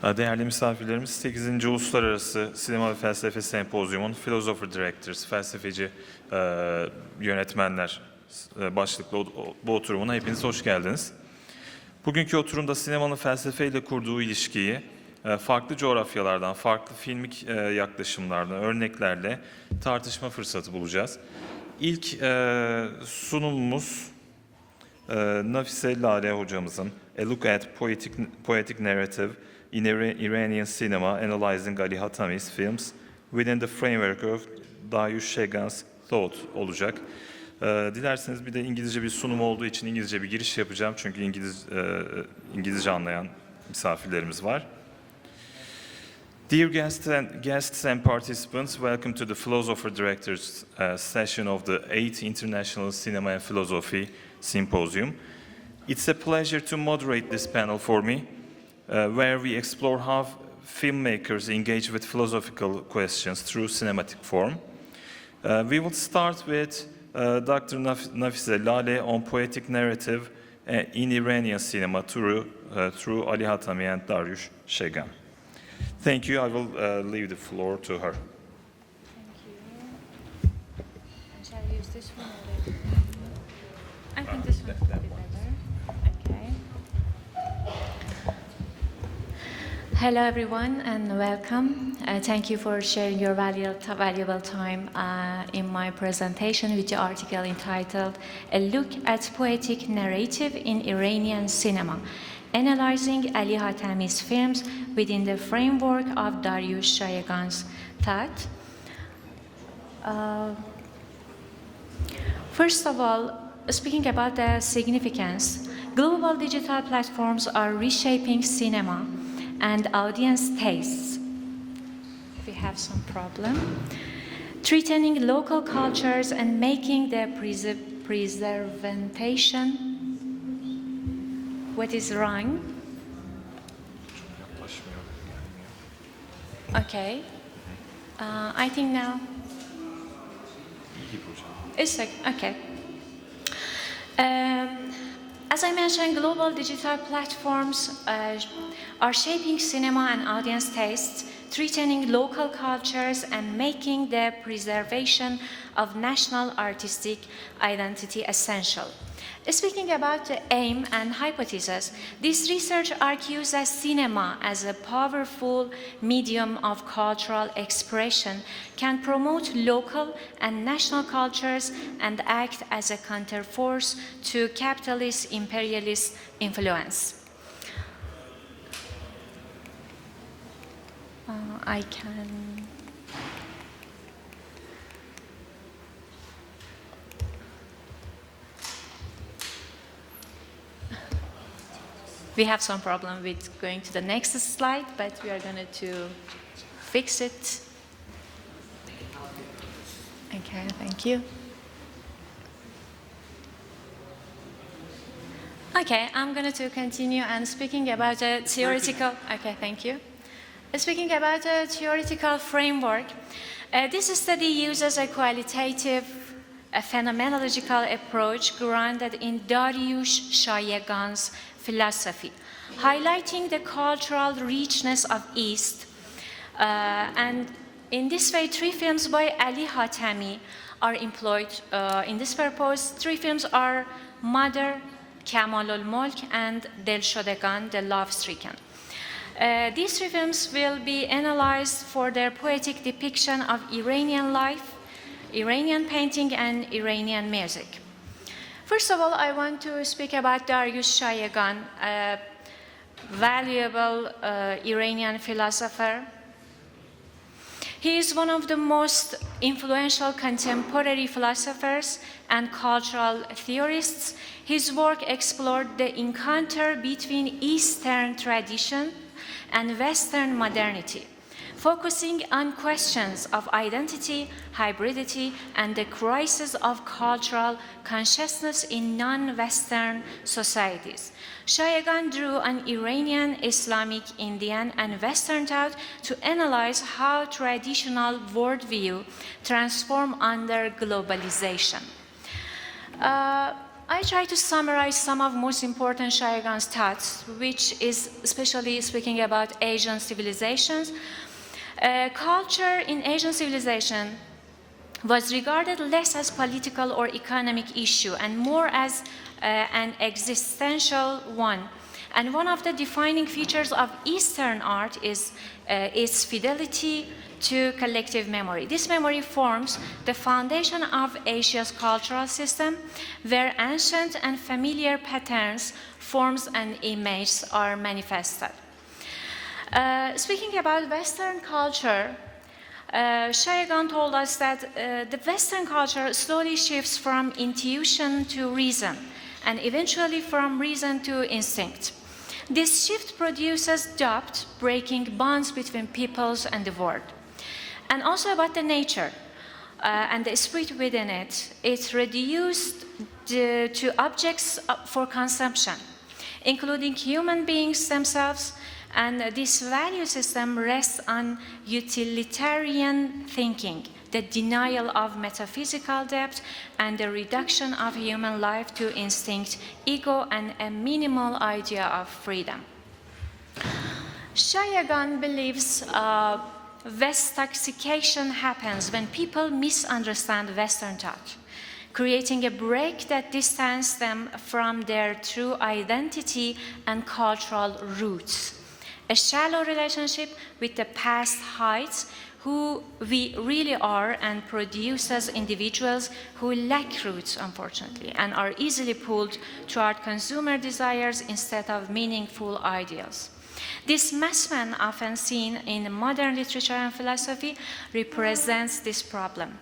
Değerli misafirlerimiz, 8. Uluslararası Sinema ve Felsefe Sempozyumu'nun Philosopher Directors, felsefeci yönetmenler başlıklı bu oturumuna hepiniz hoş geldiniz. Bugünkü oturumda sinemanın felsefeyle kurduğu ilişkiyi farklı coğrafyalardan, farklı filmik yaklaşımlardan, örneklerle tartışma fırsatı bulacağız. İlk sunumumuz Nafiseh Laleh hocamızın A Look at Poetic Narrative in Iranian Cinema Analyzing Ali Hatami's Films Within the Framework of Daiyush Shayegan's Thought olacak. Dilerseniz bir de İngilizce bir sunum olduğu için İngilizce bir giriş yapacağım. Çünkü İngilizce anlayan misafirlerimiz var. Dear guests and participants, welcome to the Philosopher Directors session of the 8th International Cinema and Philosophy Symposium. It's a pleasure to moderate this panel for me, where we explore how filmmakers engage with philosophical questions through cinematic form. We will start with Dr. Nafiseh Laleh on poetic narrative in Iranian cinema through Ali Hatami and Daiyush Shayegan. Thank you. I will leave the floor to her. Thank you. Shall I use this one or I think this one would be better. Okay. Hello everyone and welcome. Thank you for sharing your valuable time in my presentation with the article entitled A Look at Poetic Narrative in Iranian Cinema, Analyzing Ali Hatami's Films Within the Framework of Daiyush Shayegan's Thought. First of all, speaking about the significance, global digital platforms are reshaping cinema and audience tastes. We have some problem. Threatening local cultures and making the preservation. What is wrong? Okay. I think now. It's okay. As I mentioned, global digital platforms are shaping cinema and audience tastes, threatening local cultures and making the preservation of national artistic identity essential. Speaking about the aim and hypothesis, this research argues that cinema as a powerful medium of cultural expression can promote local and national cultures and act as a counterforce to capitalist imperialist influence. We have some problem with going to the next slide, but we are going to fix it. Okay, thank you. Okay, I'm going to continue and speaking about a theoretical. Okay, thank you. Speaking about a theoretical framework, this study uses a qualitative, phenomenological approach grounded in Daiyush Shayegan's philosophy, highlighting the cultural richness of East. And in this way, 3 films by Ali Hatami are employed in this purpose. 3 films are Mother, Kamalul Mulk, and Delshodegan, The Love-Stricken. These 3 films will be analyzed for their poetic depiction of Iranian life, Iranian painting, and Iranian music. First of all, I want to speak about Daiyush Shayegan, a valuable Iranian philosopher. He is one of the most influential contemporary philosophers and cultural theorists. His work explored the encounter between Eastern tradition and Western modernity, focusing on questions of identity, hybridity, and the crisis of cultural consciousness in non-Western societies. Shayegan drew on Iranian, Islamic, Indian, and Western thought to analyze how traditional worldview transformed under globalization. I try to summarize some of most important Shayegan's thoughts, which is especially speaking about Asian civilizations. Culture in Asian civilization was regarded less as political or economic issue and more as an existential one. And one of the defining features of Eastern art is its fidelity to collective memory. This memory forms the foundation of Asia's cultural system, where ancient and familiar patterns, forms, and images are manifested. Speaking about Western culture, Shayegan told us that the Western culture slowly shifts from intuition to reason, and eventually from reason to instinct. This shift produces doubt, breaking bonds between peoples and the world. And also about the nature and the spirit within it. It's reduced to objects for consumption, including human beings themselves, and this value system rests on utilitarian thinking, the denial of metaphysical depth, and the reduction of human life to instinct, ego, and a minimal idea of freedom. Shayegan believes Westoxication happens when people misunderstand Western thought, creating a break that distances them from their true identity and cultural roots. A shallow relationship with the past hides who we really are and produces individuals who lack roots, unfortunately, and are easily pulled toward consumer desires instead of meaningful ideals. This massman, often seen in modern literature and philosophy, represents this problem.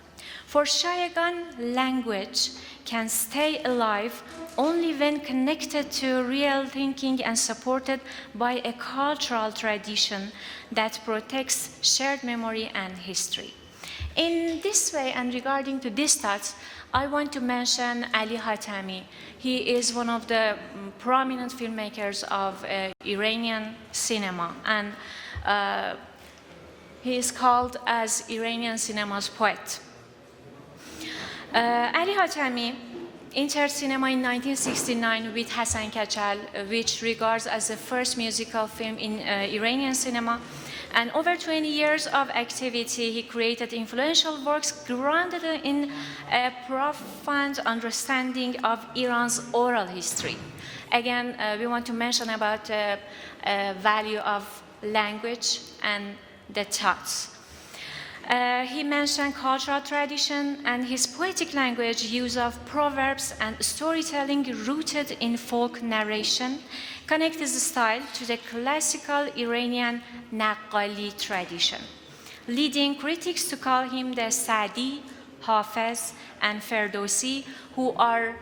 For Shayegan, language can stay alive only when connected to real thinking and supported by a cultural tradition that protects shared memory and history. In this way, and regarding to these thoughts, I want to mention Ali Hatami. He is one of the prominent filmmakers of Iranian cinema, and he is called as Iranian cinema's poet. Ali Hatami entered cinema in 1969 with Hasan Kachal, which regards as the first musical film in Iranian cinema. And over 20 years of activity, he created influential works grounded in a profound understanding of Iran's oral history. Again, we want to mention about the value of language and the thoughts. He mentioned cultural tradition and his poetic language, use of proverbs and storytelling rooted in folk narration, connect his style to the classical Iranian Naqqali tradition, leading critics to call him the Sadi, Hafez, and Ferdowsi, who are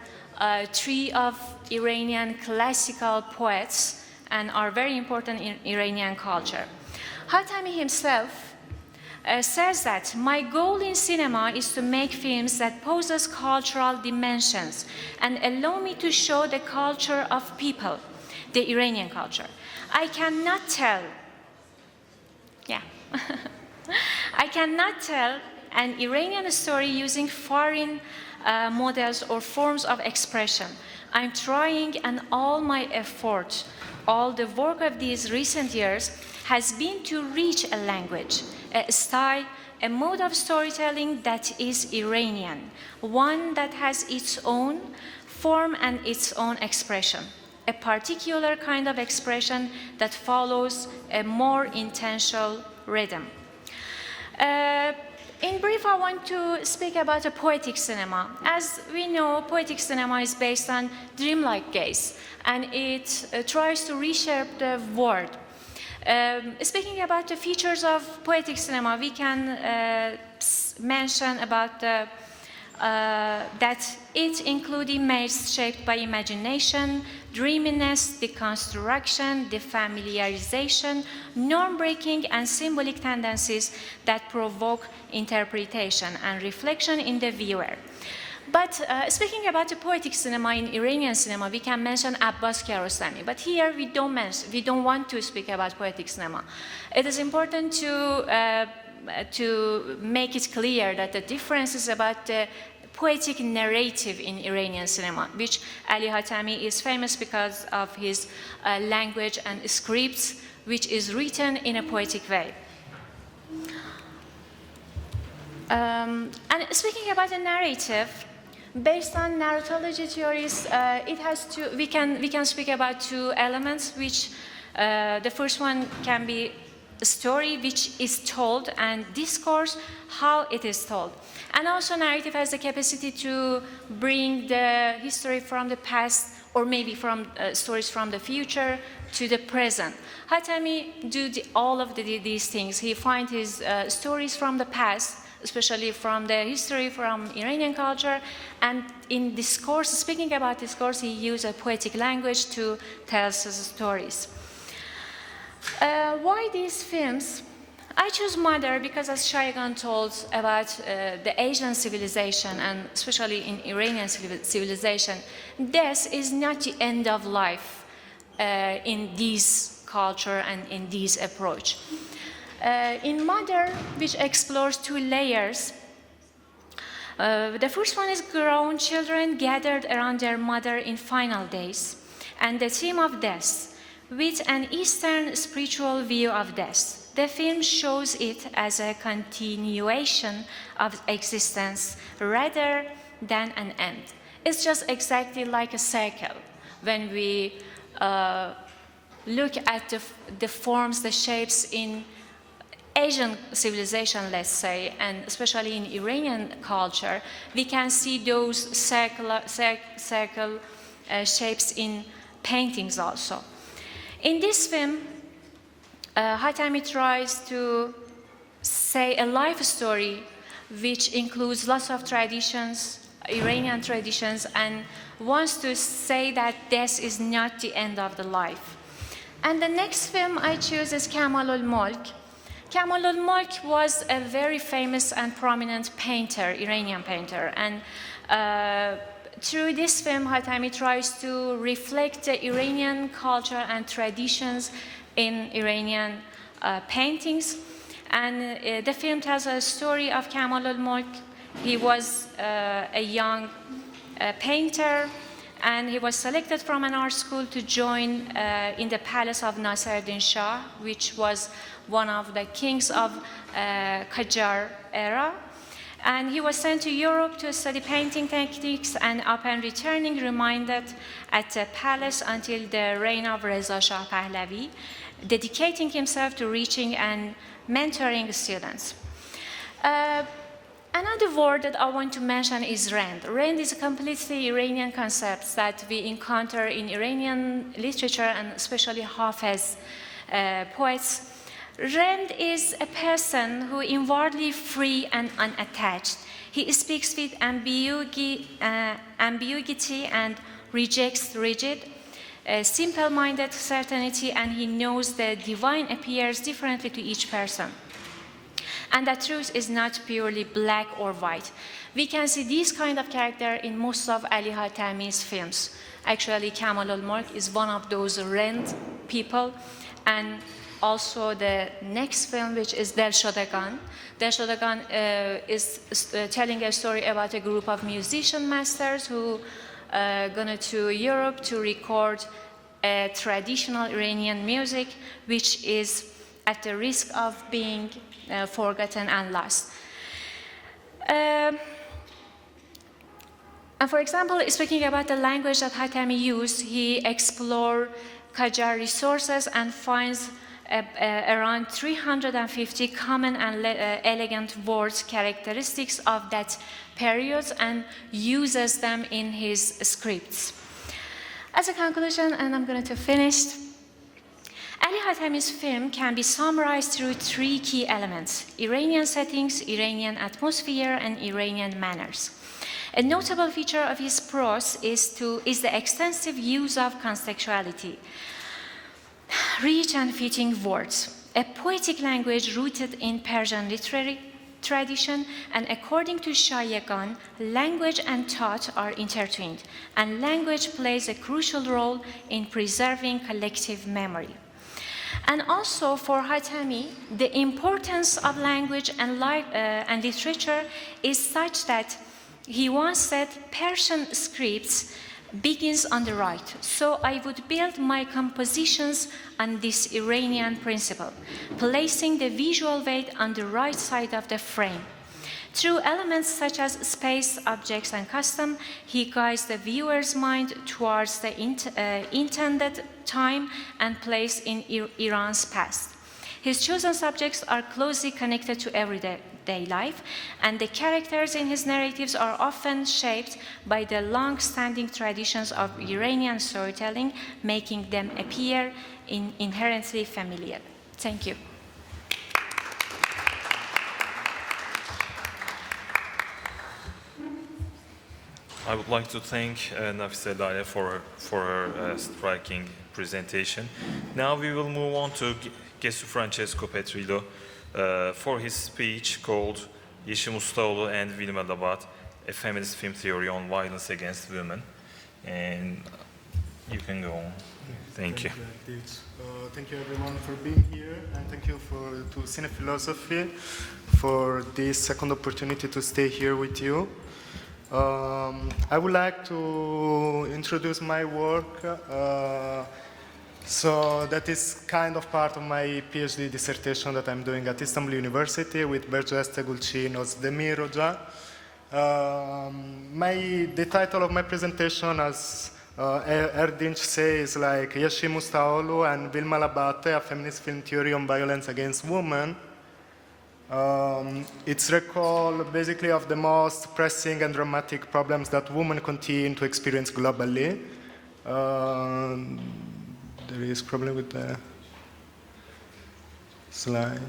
three of Iranian classical poets and are very important in Iranian culture. Hatami himself says that my goal in cinema is to make films that possess cultural dimensions and allow me to show the culture of people, the Iranian culture. I cannot tell an Iranian story using foreign models or forms of expression. I'm trying, and all my effort, all the work of these recent years has been to reach a language, a style, a mode of storytelling that is Iranian, one that has its own form and its own expression, a particular kind of expression that follows a more intentional rhythm. In brief, I want to speak about a poetic cinema. As we know, poetic cinema is based on dreamlike gaze, and it tries to reshape the world. Speaking about the features of poetic cinema, we can mention about that it includes images shaped by imagination, dreaminess, deconstruction, defamiliarization, norm-breaking, and symbolic tendencies that provoke interpretation and reflection in the viewer. But speaking about the poetic cinema in Iranian cinema, we can mention Abbas Kiarostami. But here we don't want to speak about poetic cinema. It is important to make it clear that the difference is about the poetic narrative in Iranian cinema, which Ali Hatami is famous because of his language and scripts, which is written in a poetic way. And speaking about the narrative, based on narratology theories, we can speak about two elements, which the first one can be a story which is told, and discourse, how it is told. And also narrative has the capacity to bring the history from the past, or maybe from stories from the future to the present. Hatami do all of these things. He finds his stories from the past, especially from the history, from Iranian culture, and in discourse, speaking about discourse, he used a poetic language to tell his stories. Why these films? I choose Mother because, as Shayegan told about the Asian civilization, and especially in Iranian civilization, death is not the end of life in this culture and in this approach. In Mother, which explores two layers, the first one is grown children gathered around their mother in final days, and the theme of death, with an Eastern spiritual view of death. The film shows it as a continuation of existence rather than an end. It's just exactly like a circle. When we look at the forms, the shapes in Asian civilization, let's say, and especially in Iranian culture, we can see those circle shapes in paintings also. In this film, Hatami tries to say a life story which includes lots of traditions, Iranian traditions, and wants to say that death is not the end of the life. And the next film I choose is Kamalul Mulk. Kamalul Mulk was a very famous and prominent painter, Iranian painter, and through this film, Hatami tries to reflect the Iranian culture and traditions in Iranian paintings. And the film tells a story of Kamalul Mulk. He was a young painter, and he was selected from an art school to join in the palace of Nasiruddin Shah, which was one of the kings of Qajar era. And he was sent to Europe to study painting techniques, and upon returning remained at the palace until the reign of Reza Shah Pahlavi, dedicating himself to reaching and mentoring students. Another word that I want to mention is rend. Rend is a completely Iranian concept that we encounter in Iranian literature, and especially Hafiz poets. Rend is a person who is inwardly free and unattached. He speaks with ambiguity and rejects rigid, simple-minded certainty, and he knows the divine appears differently to each person. And that truth is not purely black or white. We can see this kind of character in most of Ali Hatami's films. Actually, Kamalul Mulk is one of those rend people, and also the next film, which is Delshadagan. Delshadagan is telling a story about a group of musician masters who gone to Europe to record traditional Iranian music, which is at the risk of being forgotten and lost. And for example, speaking about the language that Hatami used, he explored Qajar resources and finds around 350 common and elegant words, characteristics of that period, and uses them in his scripts. As a conclusion, and I'm going to finish, Ali Hatami's film can be summarized through three key elements: Iranian settings, Iranian atmosphere, and Iranian manners. A notable feature of his prose is the extensive use of contextuality, rich and fitting words, a poetic language rooted in Persian literary tradition, and according to Shayegan, language and thought are intertwined, and language plays a crucial role in preserving collective memory. And also for Hatami, the importance of language and literature is such that He once said, Persian scripts begins on the right, so I would build my compositions on this Iranian principle, placing the visual weight on the right side of the frame. Through elements such as space, objects, and custom, he guides the viewer's mind towards the intended time and place in Iran's past. His chosen subjects are closely connected to everyday life, and the characters in his narratives are often shaped by the long-standing traditions of Iranian storytelling, making them appear inherently familiar. Thank you. I would like to thank Nafiseh Laleh for her striking presentation. Now we will move on to Gesufrancesco Petrillo for his speech called Yeşim, Ustaoğlu and Wilma Labate, a feminist film theory on violence against women. And you can go on. Thank you. Thank you everyone for being here, and thank you to Cine Philosophy for this second opportunity to stay here with you. I would like to introduce my work. So that is kind of part of my PhD dissertation that I'm doing at Istanbul University with Bergeste Gulcinos Demiroja. The title of my presentation, as Erdinç says, like Yeşim, Ustaoğlu and Wilma Labate, a feminist film theory on violence against women. It's recall basically of the most pressing and dramatic problems that women continue to experience globally. There is problem with the slide.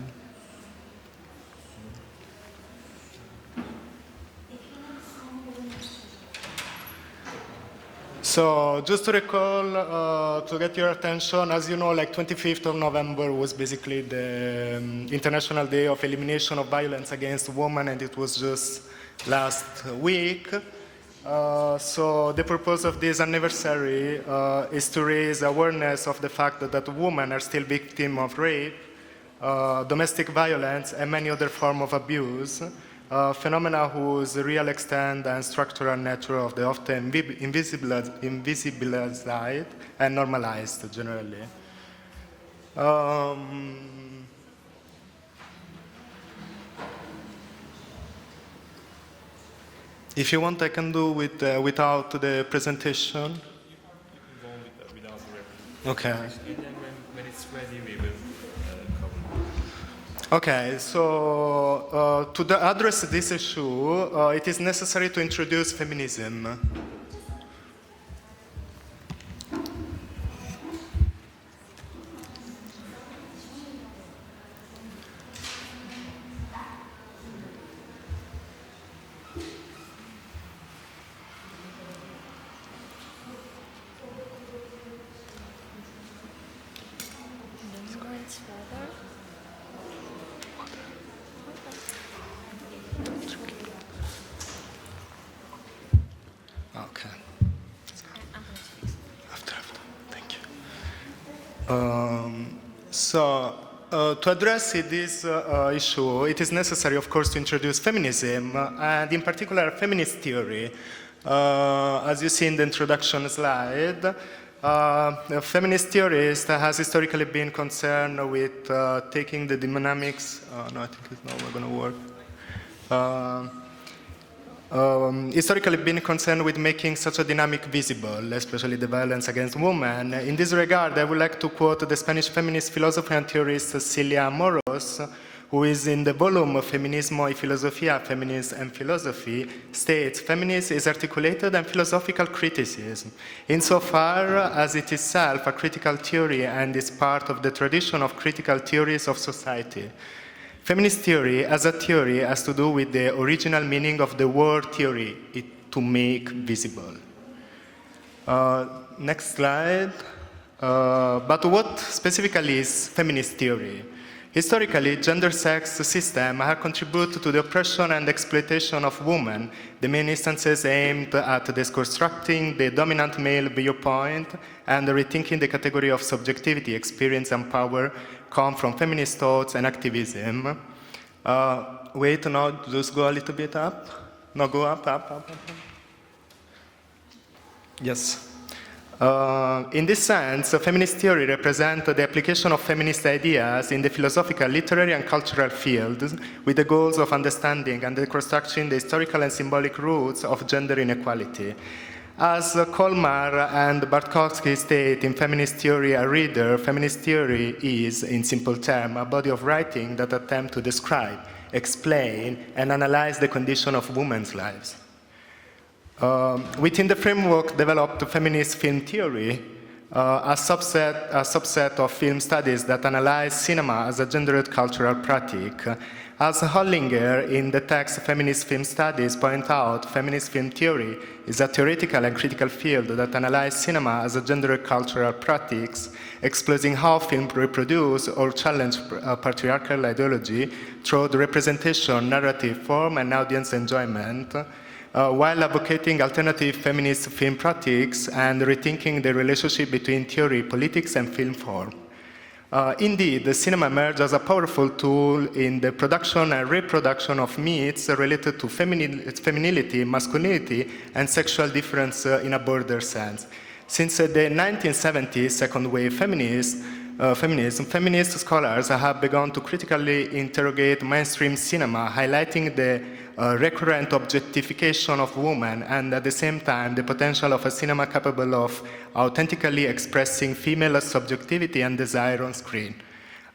So just to recall, to get your attention, as you know, like 25th of November was basically the International Day of Elimination of Violence Against Women, and it was just last week. So the purpose of this anniversary is to raise awareness of the fact that women are still victims of rape, domestic violence, and many other forms of abuse, phenomena whose real extent and structural nature of the often invisibilized and normalized generally. If you want, I can do without the presentation. You can go without the reference. Okay. And then when it's ready, we will cover. Okay, so to address this issue, it is necessary to introduce feminism. Okay. After. Thank you. To address this issue, it is necessary, of course, to introduce feminism, and in particular, feminist theory. As you see in the introduction slide, feminist theorist has historically been concerned with taking the dynamics. No, I think it's not going to work. Historically been concerned with making such a dynamic visible, especially the violence against women. In this regard, I would like to quote the Spanish feminist philosopher and theorist Celia Moros, who is in the volume Feminismo y Filosofía, Feminism and Philosophy, states, feminism is articulated and philosophical criticism, insofar as it is itself a critical theory and is part of the tradition of critical theories of society. Feminist theory as a theory has to do with the original meaning of the word theory, to make visible. Next slide. But what specifically is feminist theory? Historically, gender sex systems have contributed to the oppression and exploitation of women, the main instances aimed at deconstructing the dominant male viewpoint and rethinking the category of subjectivity, experience, and power come from feminist thoughts and activism. Wait, now, just go a little bit up. No, go up. Yes. In this sense, feminist theory represents the application of feminist ideas in the philosophical, literary, and cultural fields with the goals of understanding and reconstructing the historical and symbolic roots of gender inequality. As Kolmar and Bartkowski state in Feminist Theory, a reader, feminist theory is, in simple terms, a body of writing that attempts to describe, explain, and analyze the condition of women's lives. Within the framework developed feminist film theory, a subset of film studies that analyze cinema as a gendered cultural practice. As Hollinger in the text Feminist Film Studies point out, feminist film theory is a theoretical and critical field that analyzes cinema as a gendered cultural practice, exploring how film reproduce or challenge patriarchal ideology through the representation, narrative form, and audience enjoyment, while advocating alternative feminist film practices and rethinking the relationship between theory, politics, and film form. Indeed, the cinema emerged as a powerful tool in the production and reproduction of myths related to femininity, masculinity, and sexual difference in a broader sense. Since the 1970s, second wave feminism, feminist scholars have begun to critically interrogate mainstream cinema, highlighting the recurrent objectification of women and at the same time the potential of a cinema capable of authentically expressing female subjectivity and desire on screen.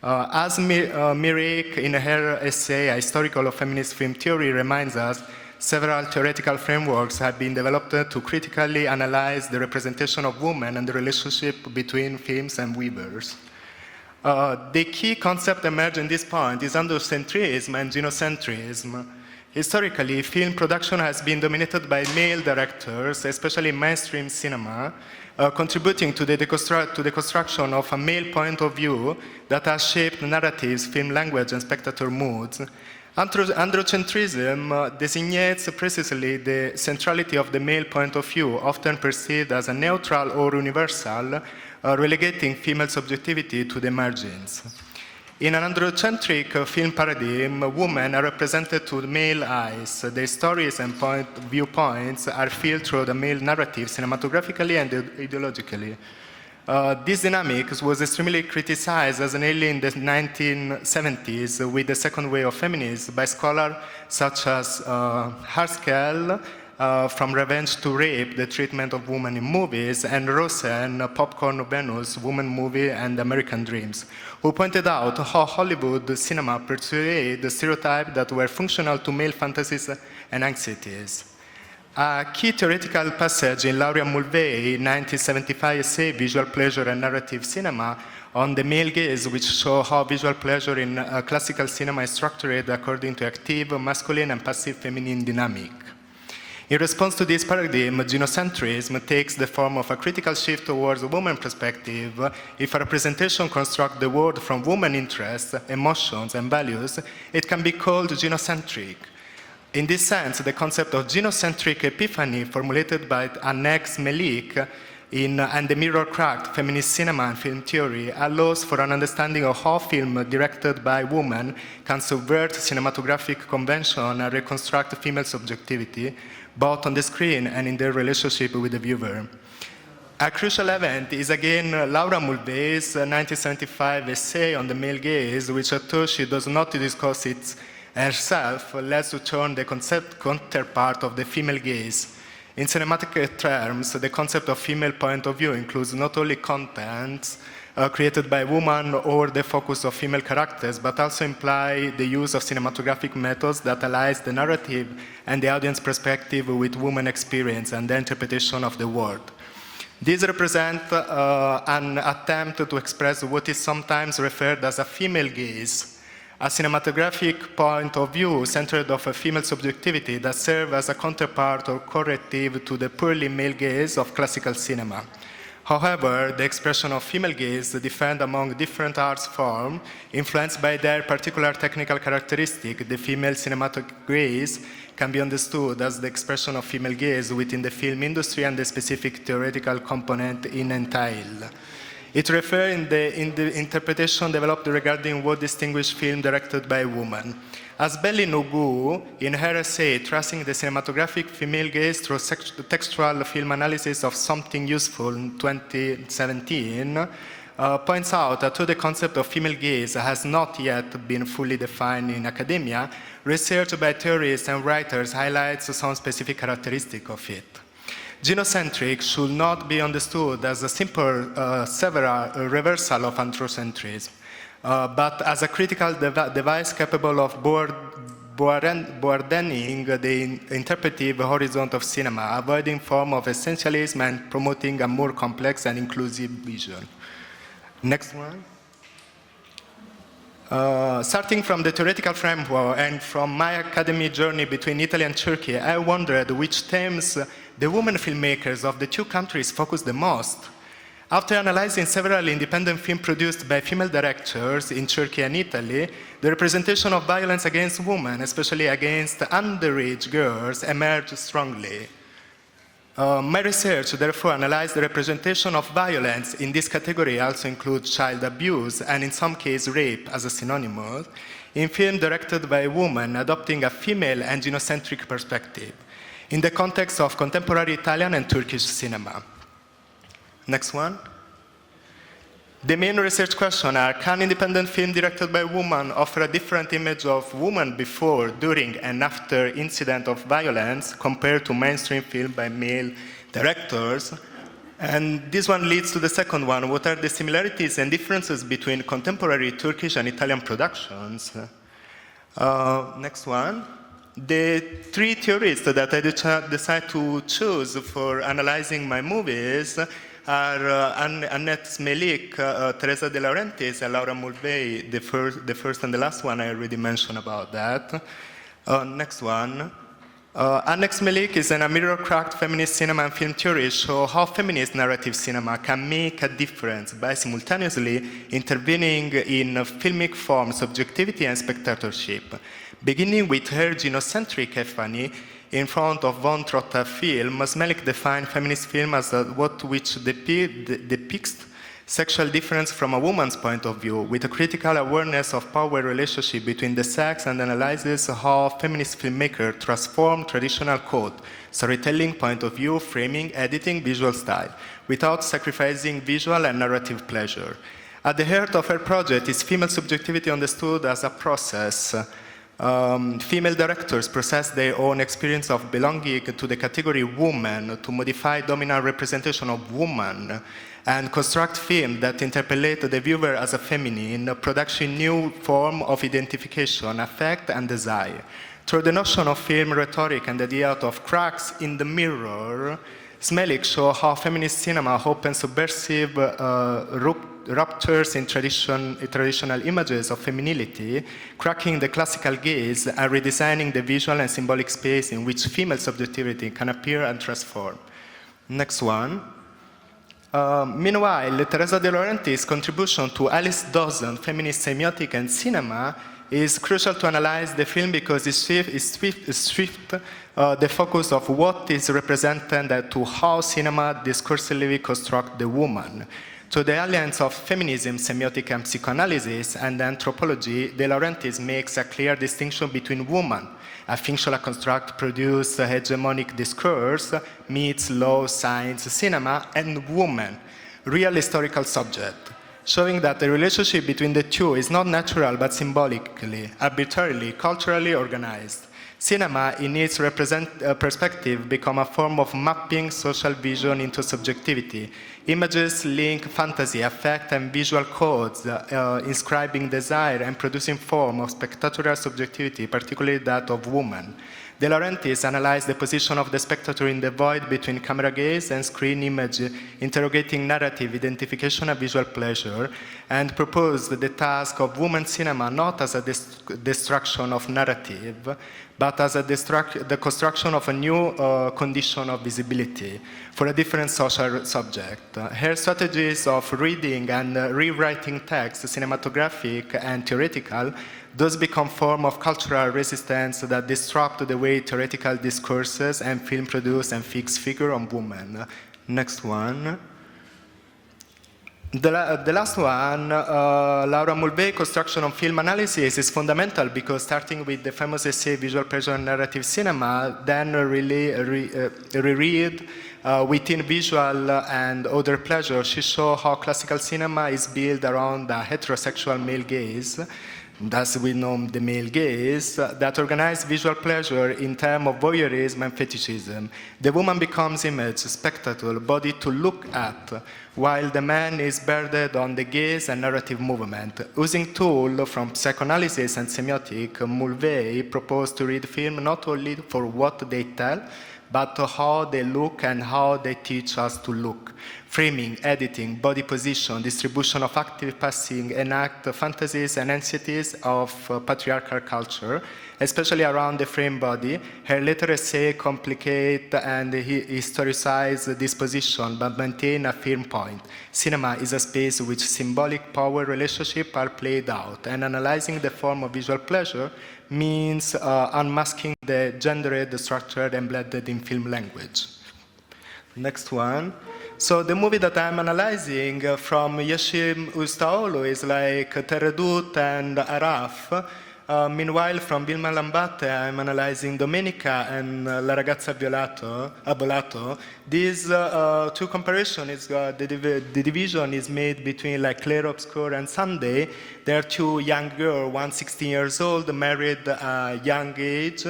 As Mirik in her essay, A Historical of Feminist Film Theory, reminds us, several theoretical frameworks have been developed to critically analyze the representation of women and the relationship between films and weavers. The key concept emerging at this point is androcentrism and gynocentrism. Historically, film production has been dominated by male directors, especially in mainstream cinema, contributing to the construction of a male point of view that has shaped narratives, film language, and spectator moods. Androcentrism designates precisely the centrality of the male point of view, often perceived as a neutral or universal, relegating female subjectivity to the margins. In an androcentric film paradigm, women are represented through male eyes. Their stories and viewpoints are filled through the male narrative, cinematographically and ideologically. This dynamic was extremely criticized as early in the 1970s with the second wave of feminism by scholars such as Haskell, From Revenge to Rape, the treatment of women in movies, and Rosen, Popcorn Venus, Woman Movie and American Dreams, who pointed out how Hollywood cinema portrayed the stereotypes that were functional to male fantasies and anxieties. A key theoretical passage in Laura Mulvey's 1975 essay, Visual Pleasure and Narrative Cinema, on the male gaze, which show how visual pleasure in classical cinema is structured according to active, masculine, and passive feminine dynamic. In response to this paradigm, gynocentrism takes the form of a critical shift towards a woman perspective. If a representation constructs the world from woman interests, emotions, and values, it can be called gynocentric. In this sense, the concept of gynocentric epiphany formulated by Anex Melik and the Mirror Cracked Feminist Cinema and Film Theory allows for an understanding of how film directed by women can subvert cinematographic convention and reconstruct female subjectivity, both on the screen and in their relationship with the viewer. A crucial event is again Laura Mulvey's 1975 essay on the male gaze, which although she does not discuss it herself, lets to turn the concept counterpart of the female gaze. In cinematic terms, the concept of female point of view includes not only content created by women or the focus of female characters, but also imply the use of cinematographic methods that aligns the narrative and the audience perspective with woman experience and their interpretation of the world. These represent an attempt to express what is sometimes referred as a female gaze, a cinematographic point of view centered on a female subjectivity that serves as a counterpart or corrective to the purely male gaze of classical cinema. However, the expression of female gaze differs among different art forms, influenced by their particular technical characteristic. The female cinematic gaze can be understood as the expression of female gaze within the film industry and the specific theoretical component it entails. It refers in the interpretation developed regarding what distinguishes film directed by a woman. As Belli Nugu, in her essay Tracing the Cinematographic Female Gaze Through Textual Film Analysis of Something Useful in 2017, points out that though the concept of female gaze has not yet been fully defined in academia, research by theorists and writers highlights some specific characteristic of it. Gynocentric should not be understood as a simple reversal of androcentrism, but as a critical device capable of broadening the interpretive horizon of cinema, avoiding form of essentialism and promoting a more complex and inclusive vision. Next one. Starting from the theoretical framework and from my academic journey between Italy and Turkey, I wondered which themes the women filmmakers of the two countries focused the most. After analyzing several independent films produced by female directors in Turkey and Italy, the representation of violence against women, especially against underage girls, emerged strongly. My research therefore analyzed the representation of violence in this category also includes child abuse and in some cases rape as a synonym in film directed by women adopting a female and gynocentric perspective in the context of contemporary Italian and Turkish cinema. Next one. The main research questions are, can independent film directed by women offer a different image of women before, during, and after incident of violence compared to mainstream film by male directors? And this one leads to the second one. What are the similarities and differences between contemporary Turkish and Italian productions? Next one. The three theorists that I decided to choose for analyzing my movies are Annette Smelik, Teresa De Laurentiis, and Laura Mulvey. The first and the last one I already mentioned about that. Next one. Annette Smelik is a mirror-cracked feminist cinema and film theorist show how feminist narrative cinema can make a difference by simultaneously intervening in filmic form, subjectivity, and spectatorship. Beginning with her gynocentric epiphany, in front of von Trotta film, Smelik defined feminist film as what which depicts sexual difference from a woman's point of view, with a critical awareness of power relationship between the sex and analyzes how feminist filmmakers transform traditional code, storytelling, point of view, framing, editing, visual style, without sacrificing visual and narrative pleasure. At the heart of her project is female subjectivity understood as a process. Female directors process their own experience of belonging to the category woman to modify dominant representation of woman and construct film that interpolate the viewer as a feminine, production new form of identification, affect, and desire. Through the notion of film rhetoric and the idea of cracks in the mirror, Smelik shows how feminist cinema opens subversive ruptures in traditional images of femininity, cracking the classical gaze and redesigning the visual and symbolic space in which female subjectivity can appear and transform. Next one. Meanwhile, Teresa De Laurentiis' contribution to Alice Dawson's feminist semiotic and cinema is crucial to analyze the film because it shifts the focus of what is represented to how cinema discursively constructs the woman. To the alliance of feminism, semiotic, and psychoanalysis, and anthropology, De Laurentiis makes a clear distinction between woman, a functional construct produce hegemonic discourse, meets low science cinema, and woman, real historical subject, showing that the relationship between the two is not natural but symbolically, arbitrarily, culturally organized. Cinema, in its perspective, become a form of mapping social vision into subjectivity. Images link fantasy, affect, and visual codes, inscribing desire and producing form of spectatorial subjectivity, particularly that of woman. De Laurentiis analyzed the position of the spectator in the void between camera gaze and screen image, interrogating narrative, identification, and visual pleasure, and proposed the task of women's cinema not as a destruction of narrative, but as the construction of a new condition of visibility for a different social subject. Her strategies of reading and rewriting text, cinematographic and theoretical, thus become form of cultural resistance that disrupt the way theoretical discourses and film produce and fix figure on women. Next one. The last one, Laura Mulvey's construction on film analysis is fundamental because starting with the famous essay Visual Pleasure and Narrative Cinema, then really reread within visual and other pleasure, she shows how classical cinema is built around a heterosexual male gaze. Thus we know the male gaze, that organizes visual pleasure in terms of voyeurism and fetishism. The woman becomes image, spectacle, body to look at, while the man is burdened on the gaze and narrative movement. Using tools from psychoanalysis and semiotic, Mulvey proposed to read film not only for what they tell, but how they look and how they teach us to look. Framing, editing, body position, distribution of active, passive, enact fantasies and anxieties of patriarchal culture, especially around the frame body. Her later essay complicate and historicize this position, but maintain a firm point. Cinema is a space in which symbolic power relationships are played out, and analyzing the form of visual pleasure means unmasking the gendered structure embedded in film language. Next one. So the movie that I'm analyzing from Yeşim Ustaoğlu is like Tereddüt and Araf. Meanwhile, from Wilma Labate, I'm analyzing Domenica and La Ragazza Volato. These two comparisons, the division is made between like Clair Obscur and Sunday. There are two young girls, one 16 years old, married at a young age,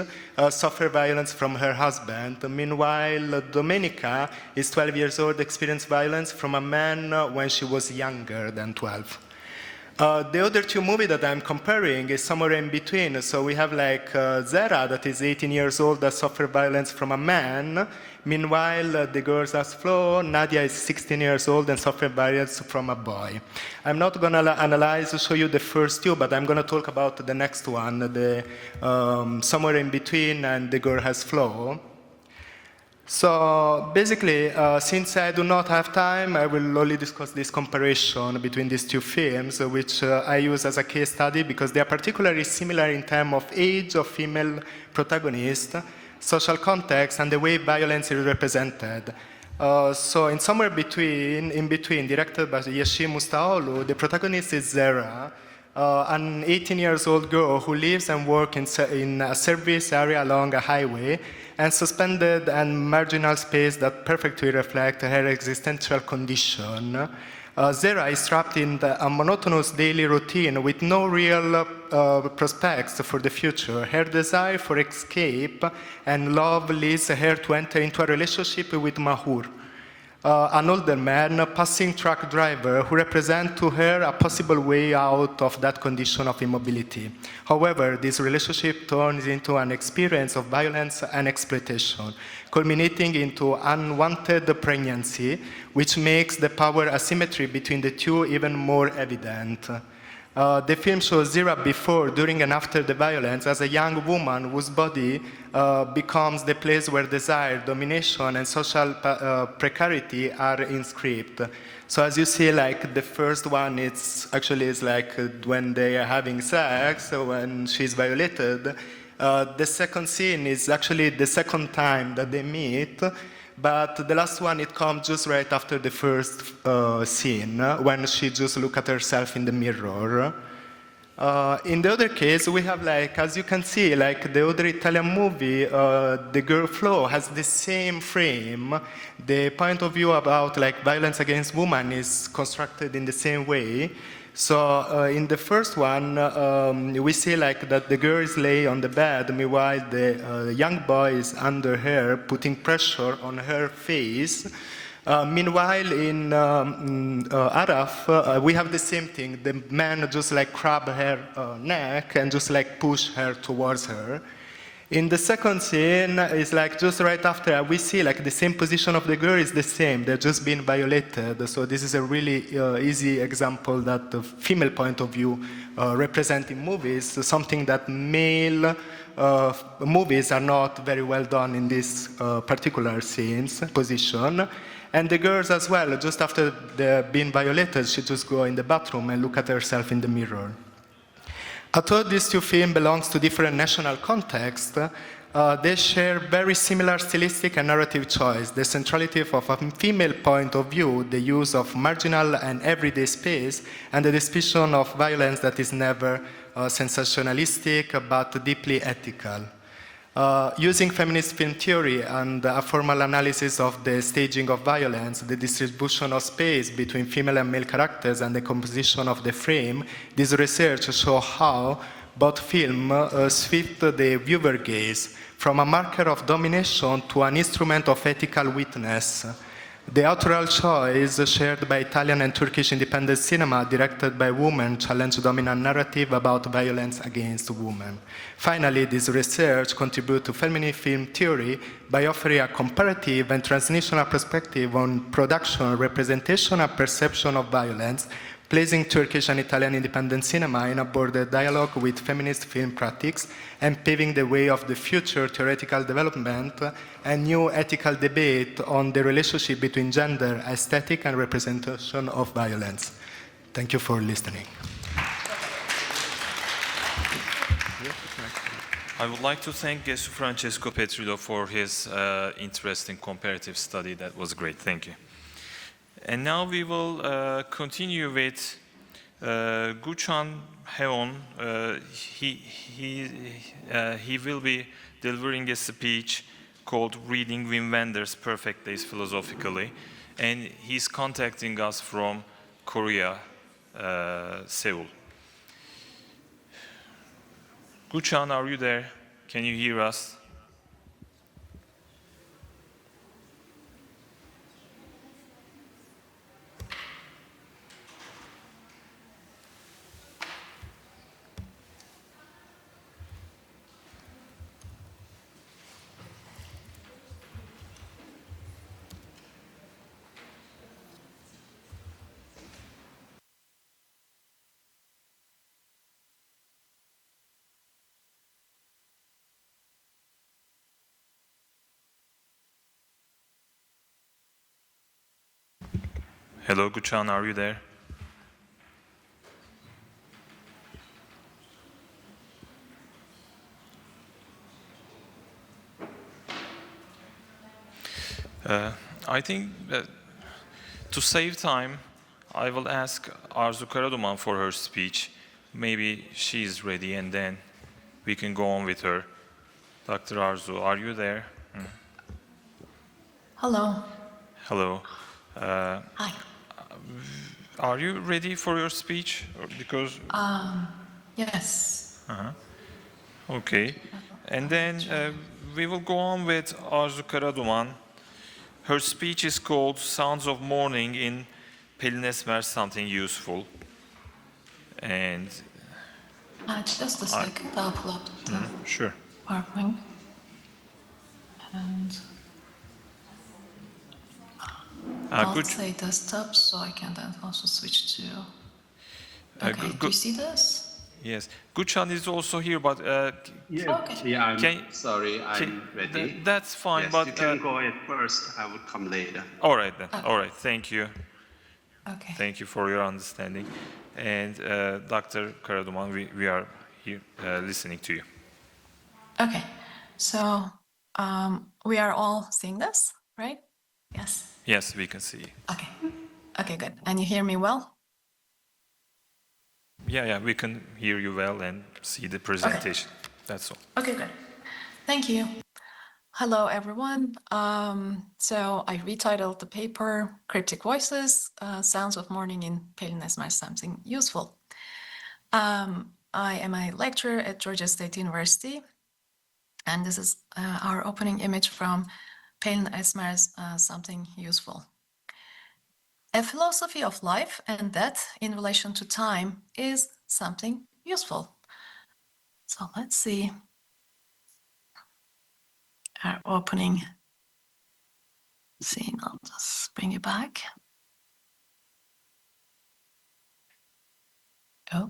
suffer violence from her husband. Meanwhile, Domenica is 12 years old, experienced violence from a man when she was younger than 12. The other two movies that I'm comparing is somewhere in between. So we have like Zera, that is 18 years old, that suffered violence from a man. Meanwhile, the girls has Flo, Nadia is 16 years old and suffered violence from a boy. I'm not going to show you the first two, but I'm going to talk about the next one, the somewhere in between, and the girl has Flo. So basically, since I do not have time, I will only discuss this comparison between these two films, which I use as a case study because they are particularly similar in terms of age of female protagonists, social context, and the way violence is represented. So in somewhere in between, directed by Yeşim Ustaoğlu, the protagonist is Zera, an 18 years old girl who lives and works in a service area along a highway, and suspended and marginal space that perfectly reflect her existential condition. Zera is trapped in a monotonous daily routine with no real prospects for the future. Her desire for escape and love leads her to enter into a relationship with Mahur, an older man, a passing truck driver, who represents to her a possible way out of that condition of immobility. However, this relationship turns into an experience of violence and exploitation, culminating into unwanted pregnancy, which makes the power asymmetry between the two even more evident. The film shows Zera before, during, and after the violence as a young woman whose body becomes the place where desire, domination, and social precarity are inscribed. So as you see, like the first one, it's actually is like when they are having sex, when she's violated. The second scene is actually the second time that they meet. But the last one, it comes just right after the first scene, when she just looks at herself in the mirror. In the other case, we have, like, as you can see, like the other Italian movie, the girl Flo has the same frame. The point of view about like violence against women is constructed in the same way. So in the first one, we see like that the girl is lay on the bed, meanwhile the young boy is under her, putting pressure on her face. Meanwhile, in Araf, we have the same thing. The man just like grab her neck and just like push her towards her. In the second scene, it's like just right after, we see like the same position of the girl is the same. They're just being violated. So this is a really easy example that the female point of view representing movies, something that male movies are not very well done in this particular scenes position. And the girls as well, just after they're being violated, she just go in the bathroom and look at herself in the mirror. Although these two films belong to different national contexts, They share very similar stylistic and narrative choice, the centrality of a female point of view, the use of marginal and everyday space, and the description of violence that is never sensationalistic but deeply ethical. Using feminist film theory and a formal analysis of the staging of violence, the distribution of space between female and male characters, and the composition of the frame, this research shows how both films shift the viewer gaze from a marker of domination to an instrument of ethical witness. The authorial choice shared by Italian and Turkish independent cinema directed by women challenged dominant narrative about violence against women. Finally, this research contributes to feminist film theory by offering a comparative and translational perspective on production, representation, and perception of violence, placing Turkish and Italian independent cinema in a border dialogue with feminist film practice and paving the way of the future theoretical development and new ethical debate on the relationship between gender, aesthetic, and representation of violence. Thank you for listening. I would like to thank Gesufrancesco Petrillo for his interesting comparative study. That was great. Thank you. And now we will continue with Gyuchan Heon. He will be delivering a speech called Reading Wenders Perfect Days Philosophically. And he's contacting us from Korea, Seoul. Gyuchan, are you there? Can you hear us? Hello, Gyuchan, are you there? I think that to save time, I will ask Arzu Karaduman for her speech. Maybe she is ready and then we can go on with her. Dr. Arzu, are you there? Hello. Hello. Hi. Are you ready for your speech? Because Yes. okay. And then we will go on with Arzu Karaduman. Her speech is called Sounds of Mourning in Pelin Esmer Something Useful. And Just a second, I'll pull up the sure. PowerPoint. And I'll Good. say desktop so I can then also switch to... Okay, do you see this? Yes. Gyuchan is also here, but Yeah, Okay. yeah. Can- Sorry, I'm ready. that's fine. Yes, But you can go ahead first. I will come later. all right then. Okay. All right. Thank you. Okay. Thank you for your understanding. And Dr. Karaduman, we are here listening to you. Okay, so we are all seeing this, right? Yes. Yes, we can see you. Okay. Okay, good. And you hear me well? Yeah, we can hear you well and see the presentation. That's all. Okay, good. Thank you. Hello, everyone. So I retitled the paper Cryptic Voices, Sounds of Mourning in Pelin Esmer Something Useful. I am a lecturer at Georgia State University, and this is our opening image from Pelin Esmer's Something Useful. A philosophy of life and death in relation to time is something useful. So let's see our opening scene. I'll just bring it back. Oh.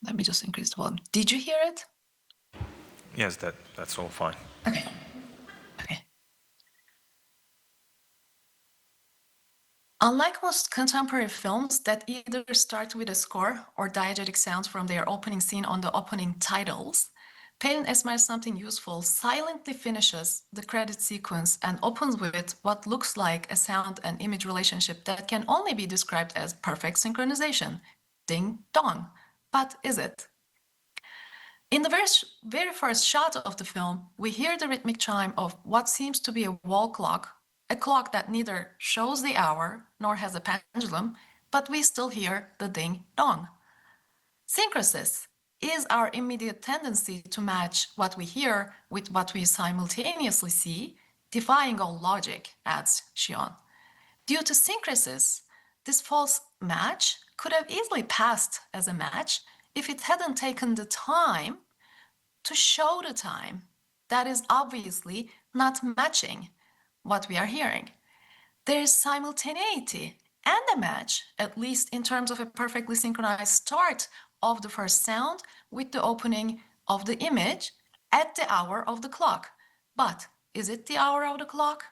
Let me just increase the volume. Did you hear it? Yes, that's all fine. Okay. Okay. Unlike most contemporary films that either start with a score or diegetic sounds from their opening scene on the opening titles, Pelin Esmer's Something Useful silently finishes the credit sequence and opens with what looks like a sound and image relationship that can only be described as perfect synchronization. Ding dong. But is it? In the very first shot of the film, we hear the rhythmic chime of what seems to be a wall clock, a clock that neither shows the hour nor has a pendulum, but we still hear the ding dong. Syncresis is our immediate tendency to match what we hear with what we simultaneously see, defying all logic, adds Jeon. Due to syncresis, this false match could have easily passed as a match if it hadn't taken the time to show the time that is obviously not matching what we are hearing. There is simultaneity and a match, at least in terms of a perfectly synchronized start of the first sound with the opening of the image at the hour of the clock. But is it the hour of the clock?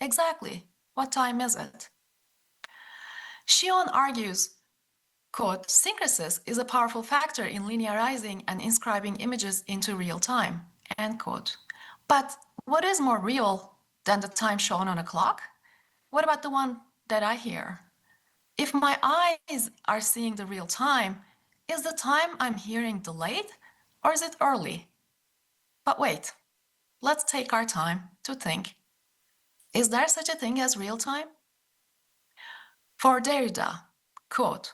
Exactly. What time is it? Jeon argues, quote, syncresis is a powerful factor in linearizing and inscribing images into real time, end quote. But what is more real than the time shown on a clock? What about the one that I hear? If my eyes are seeing the real time, is the time I'm hearing delayed or is it early? But wait, let's take our time to think. Is there such a thing as real time? For Derrida, quote,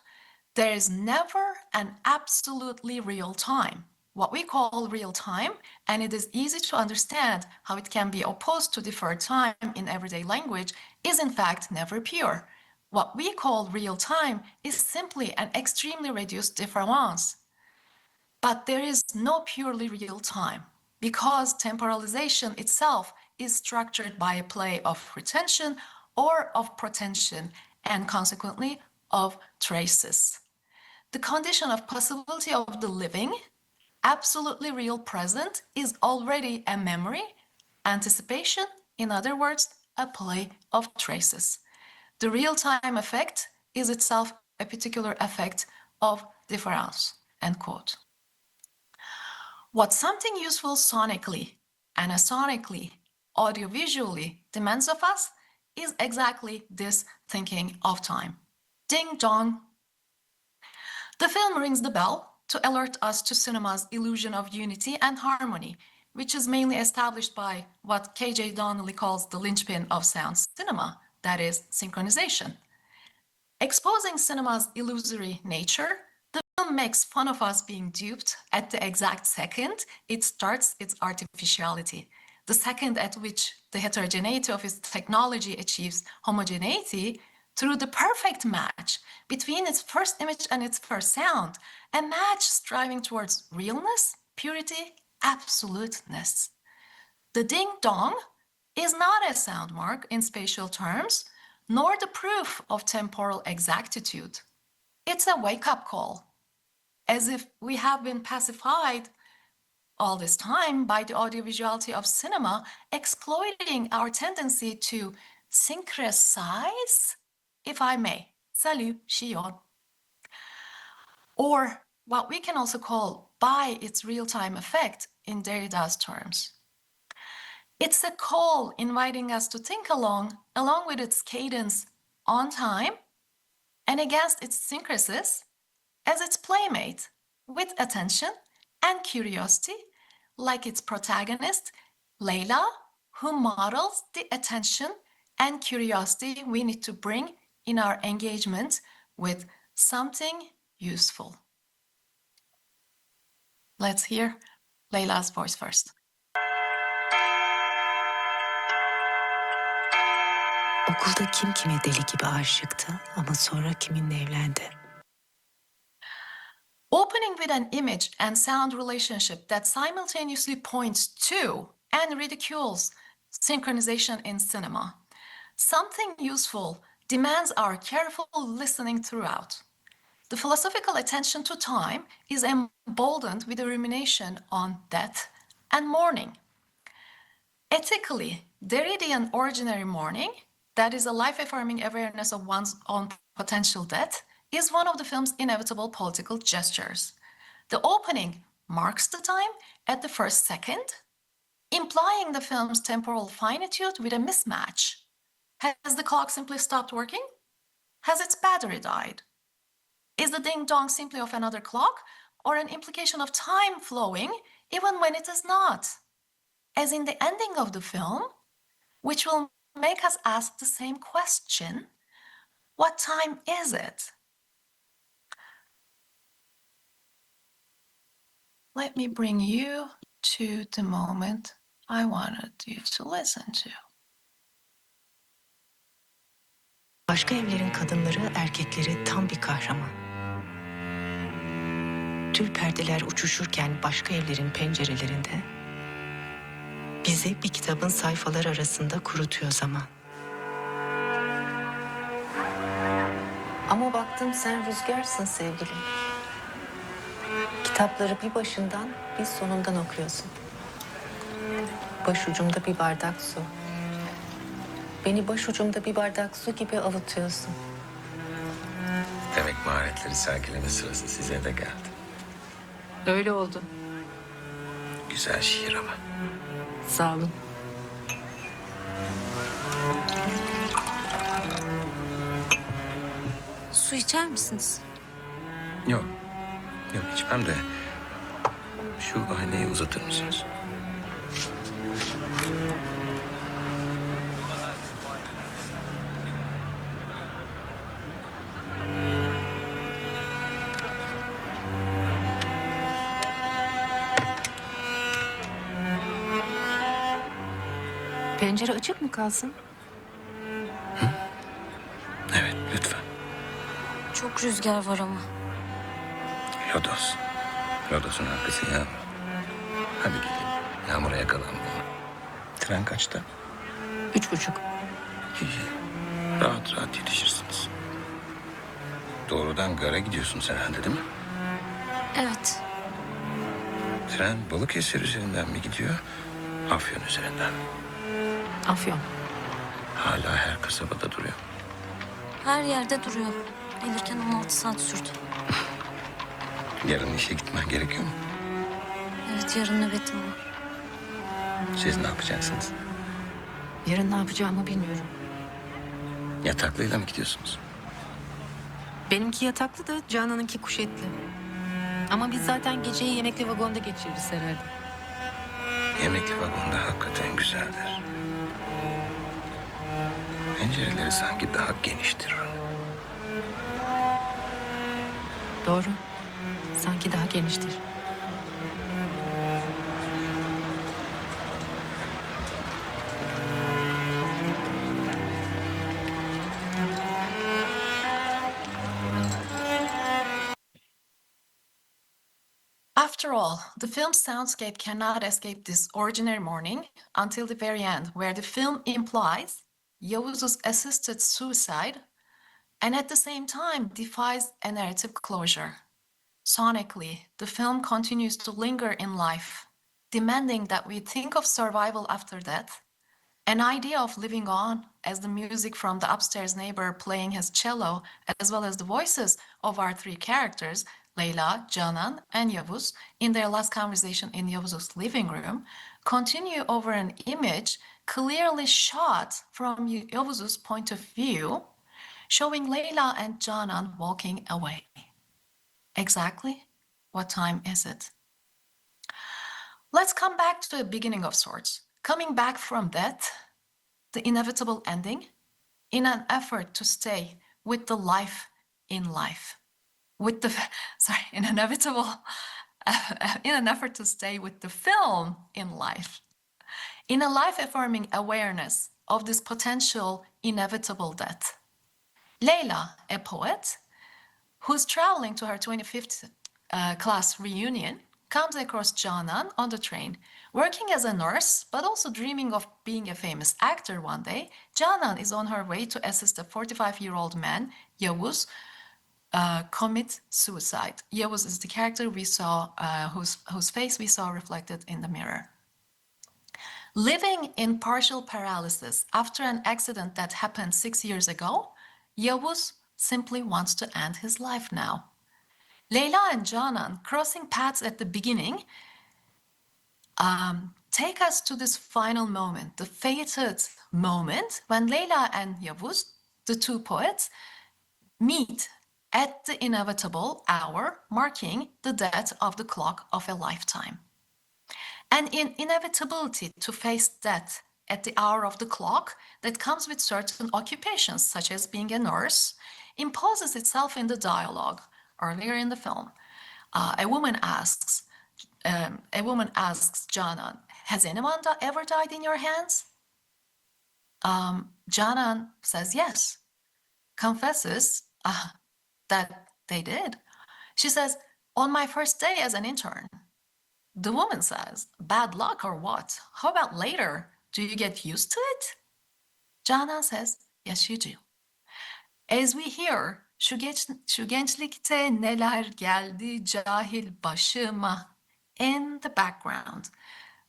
there is never an absolutely real time. What we call real time, and it is easy to understand how it can be opposed to deferred time in everyday language, is in fact never pure. What we call real time is simply an extremely reduced difference. But there is no purely real time, because temporalization itself is structured by a play of retention or of protension, and consequently of traces. The condition of possibility of the living, absolutely real present, is already a memory, anticipation, in other words, a play of traces. The real-time effect is itself a particular effect of difference, end quote. What something useful sonically, anasonically, audiovisually demands of us is exactly this thinking of time. Ding dong. The film rings the bell to alert us to cinema's illusion of unity and harmony, which is mainly established by what K.J. Donnelly calls the linchpin of sound cinema, that is, synchronization. Exposing cinema's illusory nature, the film makes fun of us being duped at the exact second it starts its artificiality, the second at which the heterogeneity of its technology achieves homogeneity through the perfect match between its first image and its first sound, a match striving towards realness, purity, absoluteness. The ding-dong is not a sound mark in spatial terms, nor the proof of temporal exactitude. It's a wake-up call, as if we have been pacified all this time by the audiovisuality of cinema, exploiting our tendency to syncretize, if I may. Salut, Jeon. Or what we can also call by its real-time effect in Derrida's terms. It's a call inviting us to think along with its cadence on time and against its syncresis as its playmate with attention and curiosity, like its protagonist, Leyla, who models the attention and curiosity we need to bring in our engagement with something useful. Let's hear Leyla's voice first. Okulda kim kime deli gibi aşıktı ama sonra kiminle evlendi. Opening with an image and sound relationship that simultaneously points to and ridicules synchronization in cinema. Something useful demands our careful listening throughout. The philosophical attention to time is emboldened with a rumination on death and mourning. Ethically, Derridean ordinary mourning that is a life-affirming awareness of one's own potential death, is one of the film's inevitable political gestures. The opening marks the time at the first second, implying the film's temporal finitude with a mismatch. Has the clock simply stopped working? Has its battery died? Is the ding-dong simply of another clock, or an implication of time flowing even when it is not? As in the ending of the film, which will make us ask the same question, what time is it? Let me bring you to the moment I wanted you to listen to. Başka evlerin kadınları, erkekleri tam bir kahraman. Tül perdeler uçuşurken başka evlerin pencerelerinde bizi bir kitabın sayfalar arasında kurutuyor zaman. Ama baktım sen rüzgarsın sevgilim. Kitapları bir başından bir sonundan okuyorsun. Başucumda bir bardak su. Beni başucumda bir bardak su gibi avutuyorsun. Demek maharetleri sergileme sırası size de geldi. Öyle oldu. Güzel şiir ama. Sağ olun. Su içer misiniz? Yok. Yok içmem de. Şu aynayı uzatır mısınız? Pencere açık mı kalsın? Evet lütfen. Çok rüzgar var ama. Lodos. Lodos'un arkası yağmur. Hadi gidelim. Yağmura yakalanmayalım. Tren kaçta? 3:30. İyi. Rahat rahat yetişirsiniz. Doğrudan gara gidiyorsunuz herhalde değil mi? Evet. Tren Balıkesir üzerinden mi gidiyor? Afyon üzerinden mi? Afyon. Hala her kasabada duruyor. Her yerde duruyor. Gelirken 16 saat sürdü. Yarın işe gitmen gerekiyor mu? Evet, yarın nöbetim var. Siz ne yapacaksınız? Yarın ne yapacağımı bilmiyorum. Yataklıyla mı gidiyorsunuz? Benimki yataklı da Canan'ınki kuşetli. Ama biz zaten geceyi yemekli vagonda geçiririz herhalde. Yemekli vagonda hakikaten güzeldir. Pencereleri sanki daha geniştir. Doğru. Sanki daha geniştir. After all, the film's soundscape cannot escape this ordinary morning until the very end, where the film implies Yavuz's assisted suicide and at the same time defies a narrative closure. Sonically, the film continues to linger in life, demanding that we think of survival after death, an idea of living on, as the music from the upstairs neighbor playing his cello, as well as the voices of our three characters, Leyla, Canan, and Yavuz, in their last conversation in Yavuz's living room, continue over an image clearly shot from Yavuz's point of view, showing Leyla and Canan walking away. Exactly what time is it? Let's come back to the beginning of sorts, coming back from death, the inevitable ending, in an effort to stay with the life in life. In an effort to stay with the film in life, in a life-affirming awareness of this potential inevitable death. Leyla, a poet, who's traveling to her 25th class reunion, comes across Canan on the train. Working as a nurse, but also dreaming of being a famous actor one day, Canan is on her way to assist a 45-year-old man, Yavuz, commit suicide. Yavuz is the character we saw, whose face we saw reflected in the mirror. Living in partial paralysis after an accident that happened 6 years ago, Yavuz simply wants to end his life now. Leyla and Canan, crossing paths at the beginning, take us to this final moment, the fated moment when Leyla and Yavuz, the two poets, meet at the inevitable hour marking the death of the clock of a lifetime. And in inevitability to face death at the hour of the clock that comes with certain occupations, such as being a nurse, imposes itself in the dialogue. Earlier in the film, a woman asks Canan, "Has anyone ever died in your hands?" Canan says yes, confesses that they did. She says, "On my first day as an intern." The woman says, "Bad luck or what? How about later? Do you get used to it?" Canan says, "Yes, you do." As we hear, şu gençlikte neler geldi cahil başıma, in the background,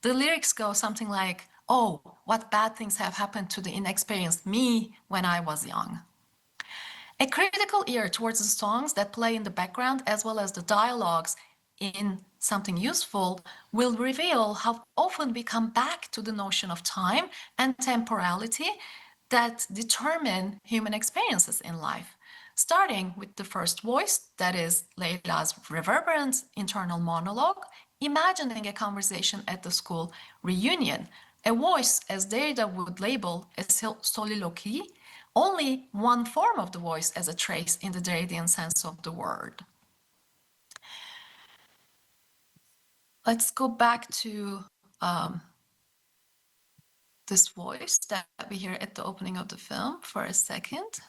the lyrics go something like, "Oh, what bad things have happened to the inexperienced me when I was young." A critical ear towards the songs that play in the background as well as the dialogues in Something Useful will reveal how often we come back to the notion of time and temporality that determine human experiences in life, starting with the first voice, that is Leyla's reverberant internal monologue, imagining a conversation at the school reunion, a voice as Derrida would label a soliloquy, only one form of the voice as a trace in the Derridian sense of the word. Let's go back to this voice that we hear at the opening of the film for a second.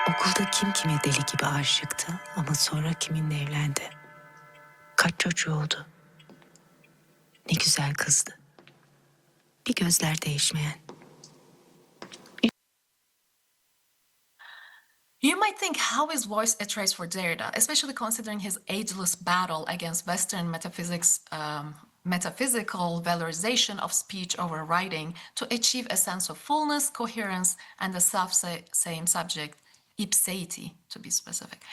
Okulda kim kime deli gibi aşıktı ama sonra kiminle evlendi. Kaç çocuğu oldu. Ne güzel kızdı. Bir gözler değişmeyen. You might think, how is voice a trace for Derrida, especially considering his ageless battle against Western metaphysical valorization of speech over writing to achieve a sense of fullness, coherence, and the self-same subject, ipseity, to be specific.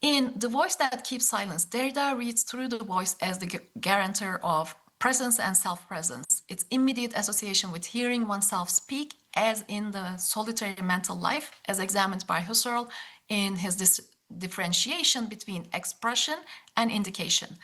In The Voice That Keeps Silence, Derrida reads through the voice as the guarantor of presence and self-presence, its immediate association with hearing oneself speak, as in the solitary mental life, as examined by Husserl in his differentiation between expression and indication.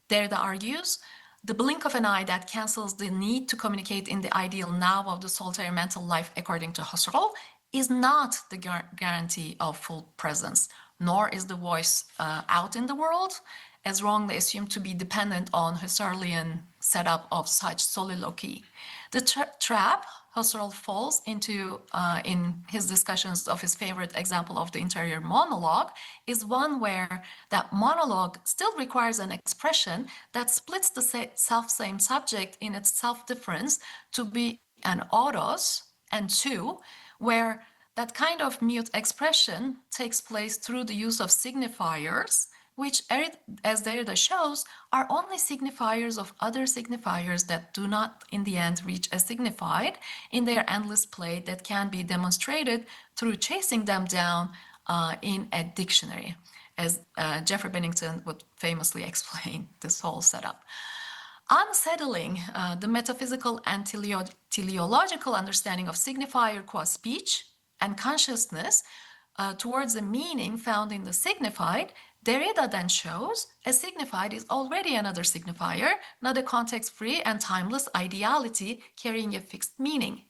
Derrida argues, the blink of an eye that cancels the need to communicate in the ideal now of the solitary mental life, according to Husserl, is not the guarantee of full presence, nor is the voice out in the world, as wrongly assumed to be dependent on Husserlian setup of such soliloquy. The trap Husserl falls into in his discussions of his favorite example of the interior monologue is one where that monologue still requires an expression that splits the self-same subject in its self-difference to be an autos, and two, where that kind of mute expression takes place through the use of signifiers, which, as Derrida shows, are only signifiers of other signifiers that do not, in the end, reach a signified in their endless play that can be demonstrated through chasing them down in a dictionary, as Geoffrey Bennington would famously explain this whole setup. Unsettling the metaphysical and teleological understanding of signifier qua speech and consciousness towards a meaning found in the signified, Derrida then shows a signified is already another signifier, not a context-free and timeless ideality carrying a fixed meaning.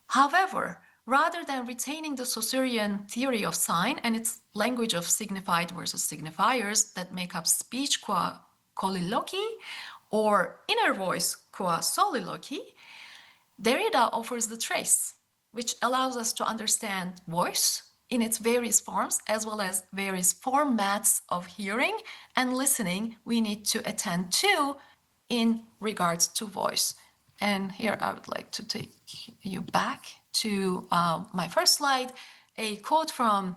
However, rather than retaining the Saussurean theory of sign and its language of signified versus signifiers that make up speech qua colloquy or inner voice qua soliloquy, Derrida offers the trace, which allows us to understand voice in its various forms, as well as various formats of hearing and listening we need to attend to in regards to voice. And here I would like to take you back to my first slide, a quote from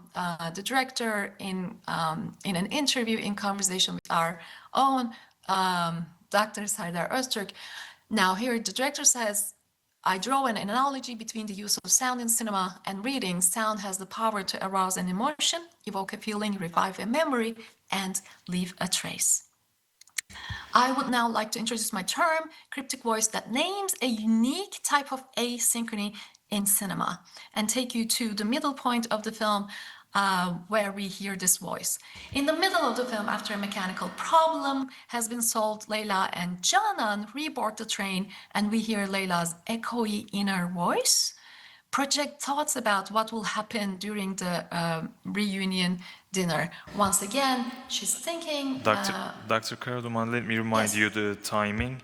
the director in an interview in conversation with our own Dr. Serdar Öztürk. Now here the director says, I draw an analogy between the use of sound in cinema and reading. Sound has the power to arouse an emotion, evoke a feeling, revive a memory, and leave a trace. I would now like to introduce my term, cryptic voice, that names a unique type of asynchrony in cinema and take you to the middle point of the film where we hear this voice. In the middle of the film, after a mechanical problem has been solved, Leyla and Canan reboard the train and we hear Leyla''s echoey inner voice project thoughts about what will happen during the reunion dinner. Once again, she's thinking... Dr. Karaduman, let me remind Yes. you the timing.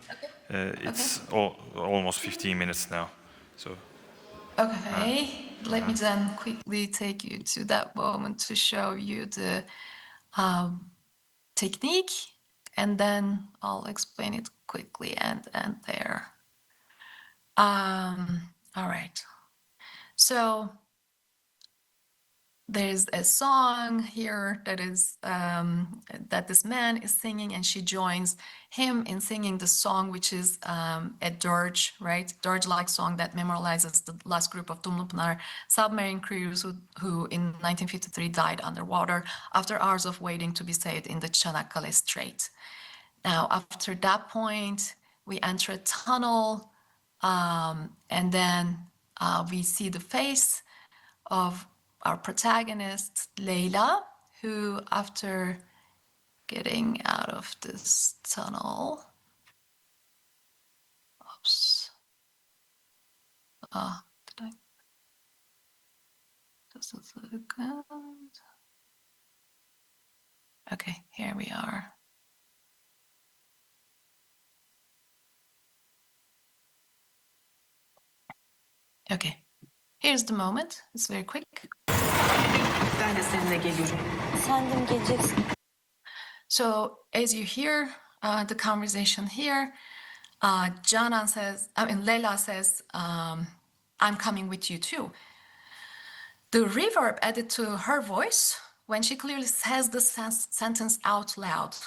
It's almost 15 minutes now. So. Okay, let me then quickly take you to that moment to show you the technique, and then I'll explain it quickly and there. All right. So there's a song here that is that this man is singing, and she joins him in singing the song, which is a dirge, right? Dirge-like song that memorializes the last group of Dumlupınar submarine crews who in 1953 died underwater after hours of waiting to be saved in the Çanakkale Strait. Now, after that point, we enter a tunnel, and then we see the face of our protagonist, Leyla, who after getting out of this tunnel, did I? Does this look good? Okay, here we are. Okay, here's the moment. It's very quick. Ben de seninle geliyorum. Sen de mi geleceksin? So as you hear the conversation here, Canan says, Leyla says, I'm coming with you too. The reverb added to her voice when she clearly says the sentence out loud,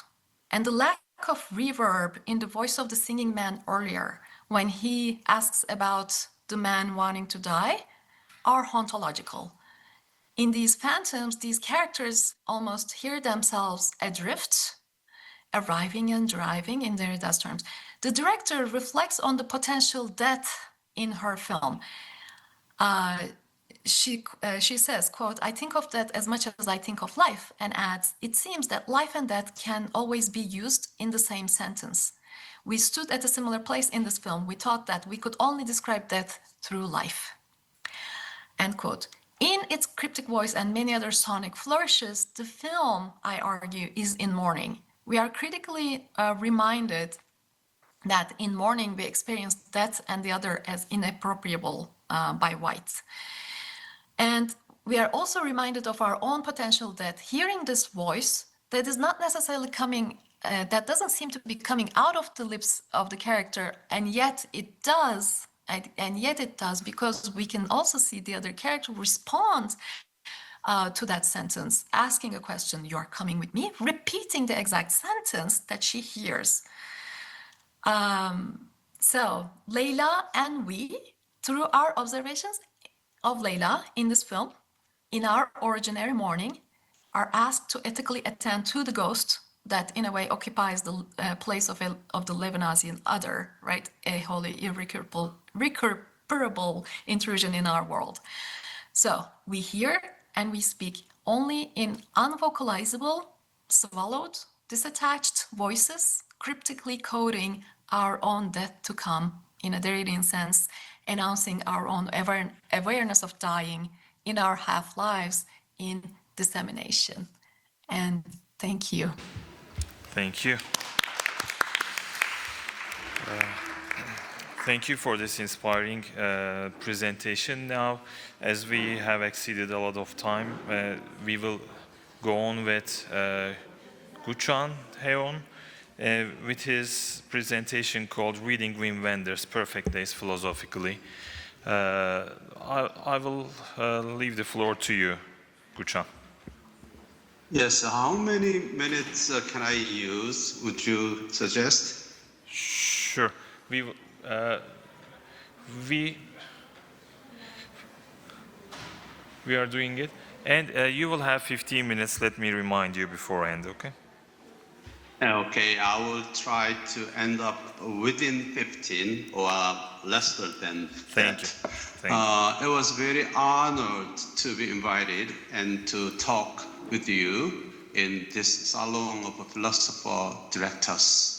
and the lack of reverb in the voice of the singing man earlier when he asks about the man wanting to die are hauntological. In these phantoms, these characters almost hear themselves adrift, arriving and driving in Derrida's terms. The director reflects on the potential death in her film. She says, quote, I think of death as much as I think of life, and adds, it seems that life and death can always be used in the same sentence. We stood at a similar place in this film. We thought that we could only describe death through life. End quote. In its cryptic voice and many other sonic flourishes, the film, I argue, is in Mourning. We are critically reminded that in Mourning we experience death and the other as inappropriable by whites. And we are also reminded of our own potential death. Hearing this voice that is not necessarily coming, that doesn't seem to be coming out of the lips of the character, and yet it does. And yet it does, because we can also see the other character respond to that sentence, asking a question, you're coming with me, repeating the exact sentence that she hears. So Leyla and we, through our observations of Leyla in this film, in our originary Mourning, are asked to ethically attend to the ghost that in a way occupies the place of the Lebanese other, right? A wholly irrecuperable intrusion in our world. So we hear and we speak only in unvocalizable, swallowed, disattached voices, cryptically coding our own death to come in a Derridian sense, announcing our own awareness of dying in our half-lives in dissemination. And thank you. Thank you. Thank you for this inspiring presentation. Now, as we have exceeded a lot of time, we will go on with Gyuchan with his presentation called Reading Wenders, Perfect Days Philosophically. I will leave the floor to you, Gyuchan. Yes, how many minutes can I use, would you suggest? Sure. We are doing it, and you will have 15 minutes. Let me remind you beforehand, okay? Okay, I will try to end up within 15 or less than Thank that. you. Thank you. It was very honored to be invited and to talk with you in this salon of philosopher directors.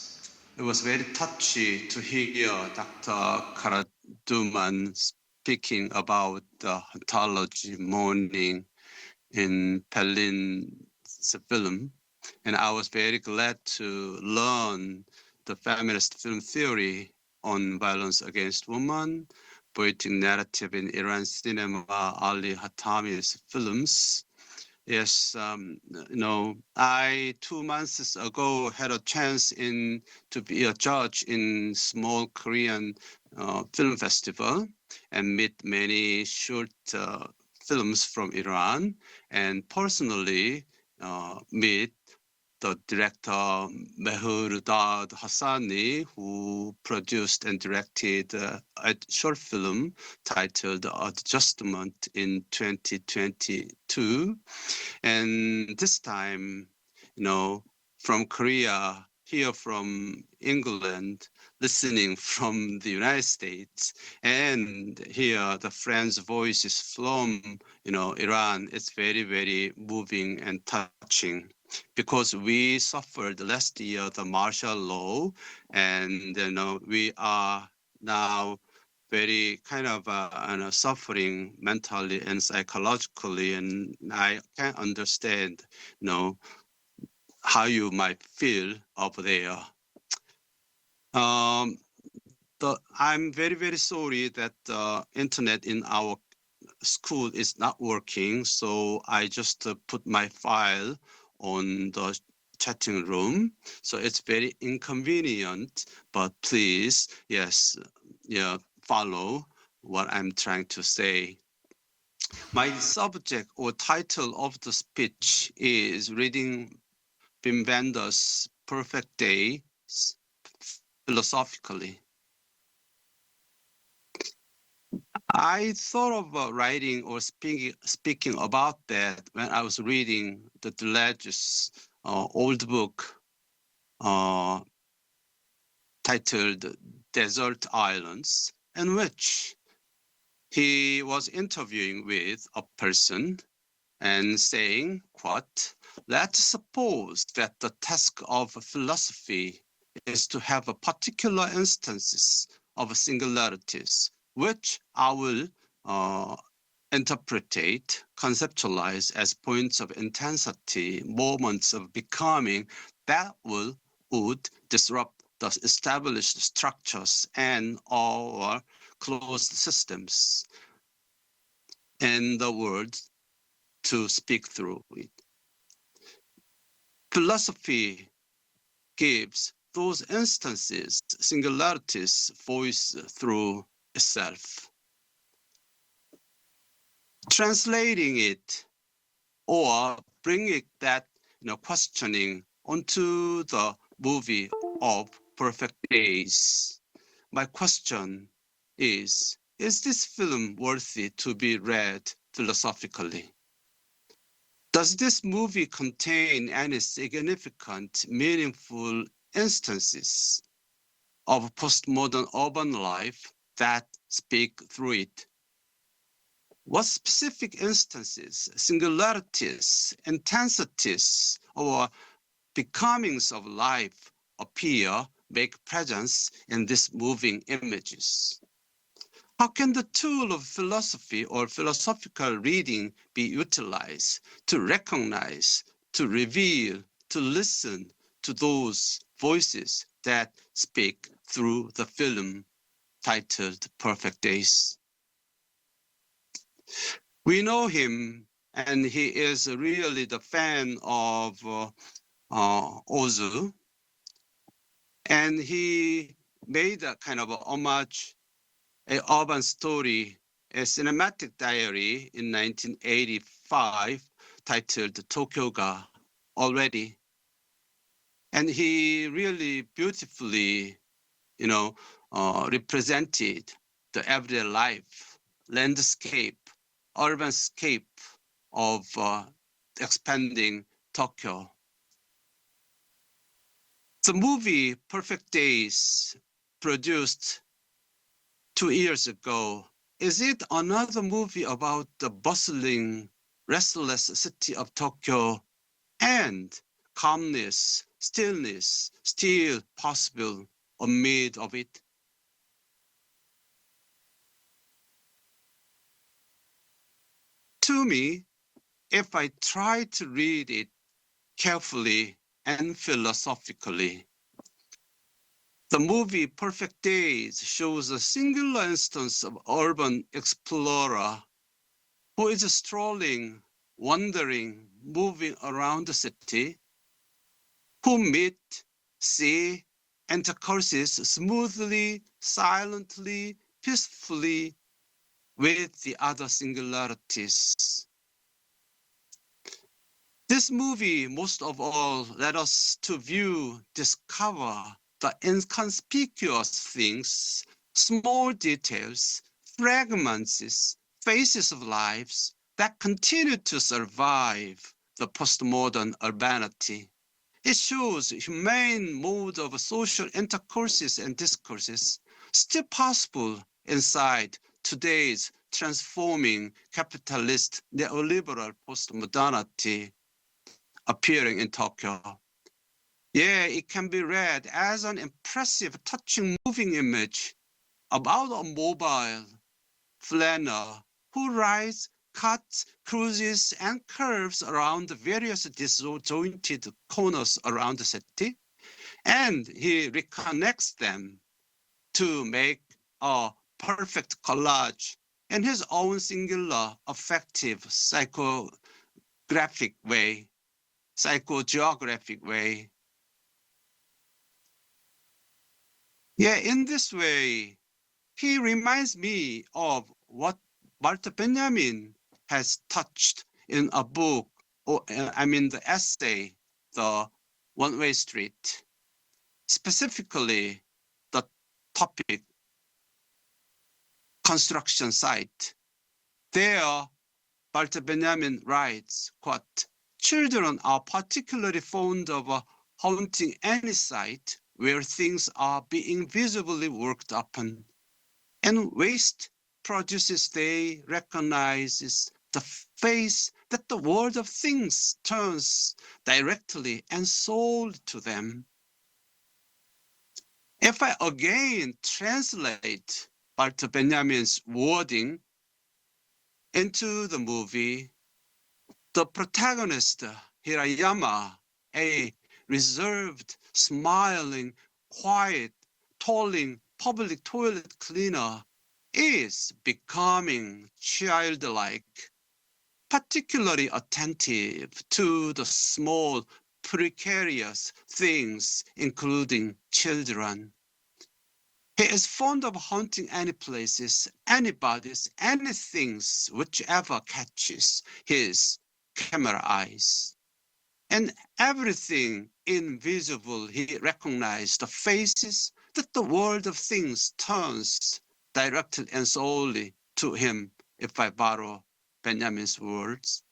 It was very touchy to hear Dr. Karaduman speaking about the ontology Mourning in Pelin's film. And I was very glad to learn the feminist film theory on violence against women, poetic narrative in Iran cinema, Ali Hatami's films. Yes, I 2 months ago had a chance to be a judge in small Korean film festival and meet many short films from Iran, and personally meet the director Mehrudad Hassani, who produced and directed a short film titled Adjustment in 2022. And this time, from Korea, here from England, listening from the United States, and hear the friends' voices from, Iran, it's very, very moving and touching. Because we suffered last year the martial law, and we are now very kind of suffering mentally and psychologically, and I can understand, how you might feel over there. I'm very, very sorry that the internet in our school is not working, so I just put my file on the chatting room. So it's very inconvenient, but please, follow what I'm trying to say. My subject or title of the speech is reading Wenders' Perfect Day philosophically. I thought of writing or speaking about that when I was reading the Daiyush's old book titled Desert Islands, in which he was interviewing with a person and saying, quote, "Let's suppose that the task of philosophy is to have a particular instances of singularities, which I will interpret, conceptualize as points of intensity, moments of becoming that would disrupt the established structures and our closed systems in the world to speak through it. Philosophy gives those instances, singularities, voice through itself. Translating it or bringing that questioning onto the movie of Perfect Days. My question is this film worthy to be read philosophically? Does this movie contain any significant, meaningful instances of postmodern urban life that speak through it? What specific instances, singularities, intensities, or becomings of life appear, make presence in these moving images? How can the tool of philosophy or philosophical reading be utilized to recognize, to reveal, to listen to those voices that speak through the film titled Perfect Days? We know him, and he is really the fan of Arzu, and he made a kind of a homage, an urban story, a cinematic diary in 1985 titled Tokyo-ga already. And he really beautifully represented the everyday life, landscape, urban scape of expanding Tokyo. The movie Perfect Days, produced 2 years ago, is it another movie about the bustling, restless city of Tokyo and calmness, stillness still possible amid of it? To me, if I try to read it carefully and philosophically, the movie Perfect Days shows a singular instance of urban explorer who is strolling, wandering, moving around the city, who meet, see, intercourses smoothly, silently, peacefully with the other singularities. This movie, most of all, led us to view, discover the inconspicuous things, small details, fragments, phases of lives that continue to survive the postmodern urbanity. It shows humane mode of social intercourses and discourses still possible inside today's transforming capitalist neoliberal postmodernity appearing in Tokyo. Yeah, it can be read as an impressive, touching, moving image about a mobile planner who rides, cuts, cruises, and curves around the various disjointed corners around the city, and he reconnects them to make a perfect collage in his own singular, affective, psychographic way. Yeah, in this way, he reminds me of what Walter Benjamin has touched in a book, the essay, The One-Way Street, specifically the topic, construction site. There, Walter Benjamin writes, quote, "Children are particularly fond of haunting any site where things are being visibly worked upon, and waste produces they recognizes the face that the world of things turns directly and sold to them." If I again translate Walter Benjamin's wording into the movie, the protagonist, Hirayama, a reserved, smiling, quiet, toiling public toilet cleaner, is becoming childlike, particularly attentive to the small, precarious things, including children. He is fond of hunting any places, anybodies, anything, whichever catches his camera eyes. And everything invisible, he recognizes the faces that the world of things turns directly and solely to him, if I borrow Benjamin's words.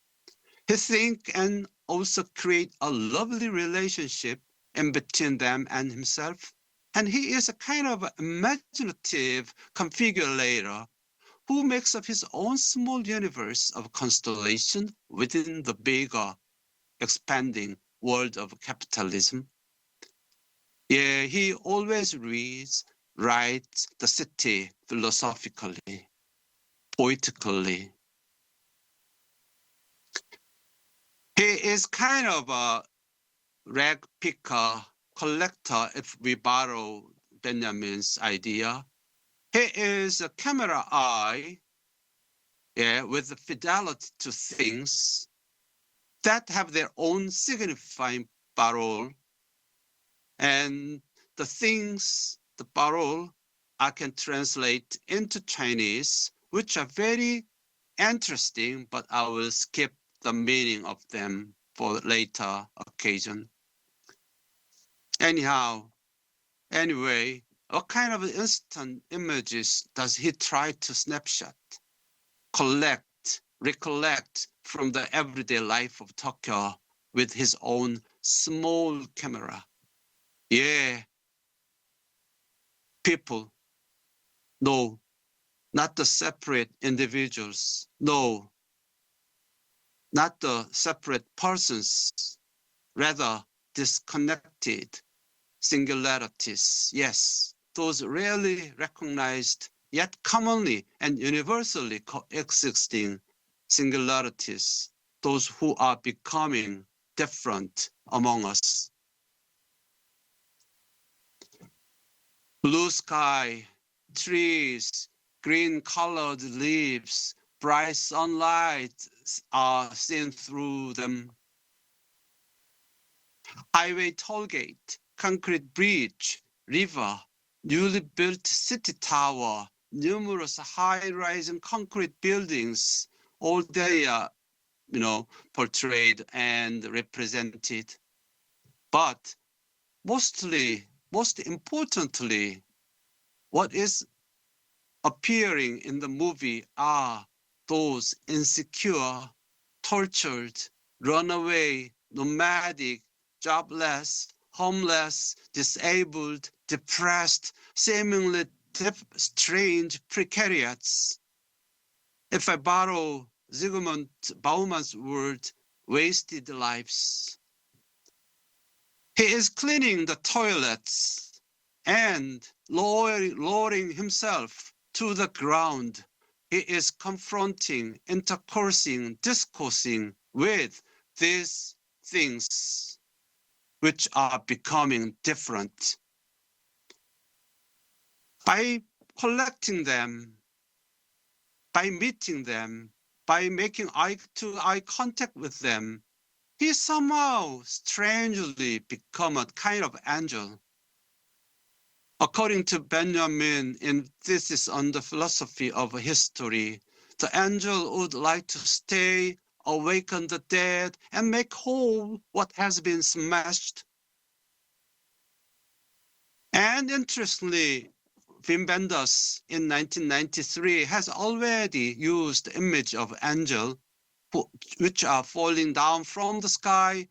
He thinks and also create a lovely relationship in between them and himself. And he is a kind of imaginative configurator who makes up his own small universe of constellation within the bigger, expanding world of capitalism. Yeah, he always writes the city philosophically, poetically. He is kind of a rag picker, collector, if we borrow Benjamin's idea. He is a camera eye, with fidelity to things that have their own signifying parole. And the things, the parole, I can translate into Chinese, which are very interesting, but I will skip the meaning of them for later occasion. Anyway, what kind of instant images does he try to snapshot, collect, recollect from the everyday life of Tokyo with his own small camera? Yeah, people, no, not the separate individuals, no, not the separate persons, rather disconnected singularities, yes, those rarely recognized yet commonly and universally coexisting singularities, those who are becoming different among us. Blue sky, trees, green-colored leaves, bright sunlight are seen through them. Highway tollgate, concrete bridge, river, newly built city tower, numerous high-rising concrete buildings, all they are, portrayed and represented. But most importantly, what is appearing in the movie are those insecure, tortured, runaway, nomadic, jobless, homeless, disabled, depressed, seemingly strange precariats. If I borrow Zygmunt Bauman's word, wasted lives. He is cleaning the toilets and lowering himself to the ground. He is confronting, intercoursing, discoursing with these things which are becoming different. By collecting them, by meeting them, by making eye-to-eye contact with them, he somehow strangely become a kind of angel. According to Benjamin in Thesis on the Philosophy of History, the angel would like to stay, awaken the dead, and make whole what has been smashed. And interestingly, Wenders in 1993 has already used the image of angel, which are falling down from the sky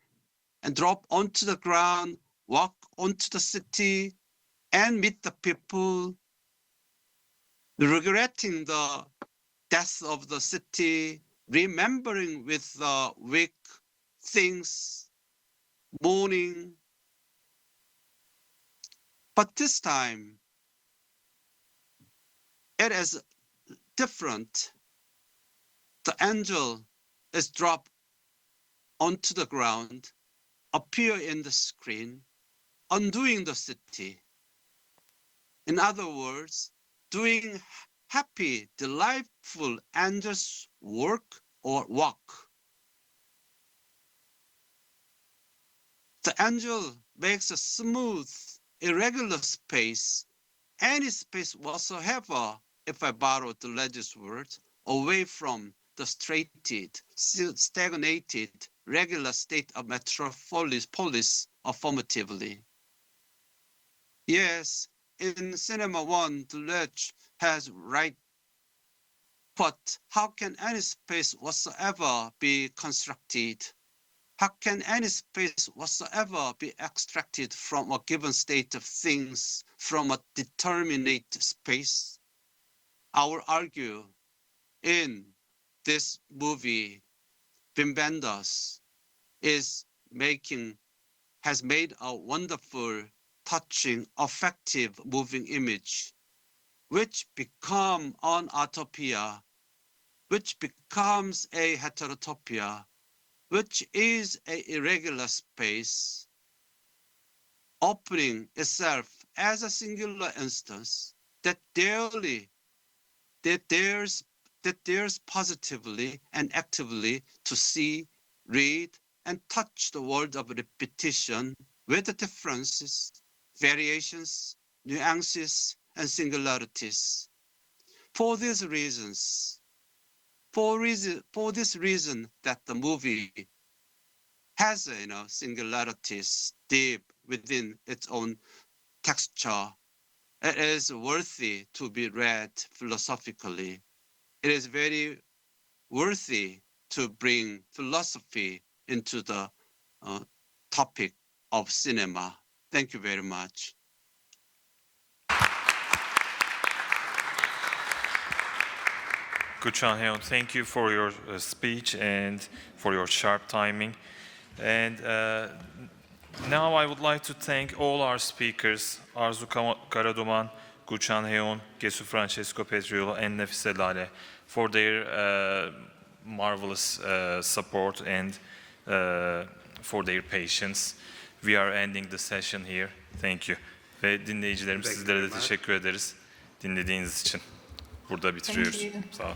and drop onto the ground, walk onto the city, and meet the people, regretting the death of the city, remembering with the weak things, mourning. But this time, it is different. The angel is dropped onto the ground, appear in the screen, undoing the city. In other words, doing happy, delightful angel's work or walk. The angel makes a smooth, irregular space, any space whatsoever, if I borrow the ledger's words, away from the straighted, stagnated, regular state of metropolis affirmatively. Yes, in Cinema 1, Daiyush has right, but how can any space whatsoever be constructed? How can any space whatsoever be extracted from a given state of things, from a determinate space? I will argue in this movie, Wenders has made a wonderful, touching, effective moving image, which become an utopia, which becomes a heterotopia, which is an irregular space, opening itself as a singular instance that dares positively and actively to see, read, and touch the world of repetition with the differences, variations, nuances, and singularities. For these reasons, for this reason that the movie has singularities deep within its own texture, It is worthy to be read philosophically. It is very worthy to bring philosophy into the topic of cinema. Thank you very much. Gyuchan, thank you for your speech and for your sharp timing. And now I would like to thank all our speakers, Arzu Karaduman, Gyuchan, Gesufrancesco, Petrillo, and Nafiseh Laleh, for their marvelous support and for their patience. We are ending the session here. Thank you. Ve dinleyicilerim, sizlere de teşekkür ederiz dinlediğiniz için. Burada bitiriyoruz. Sağ olun.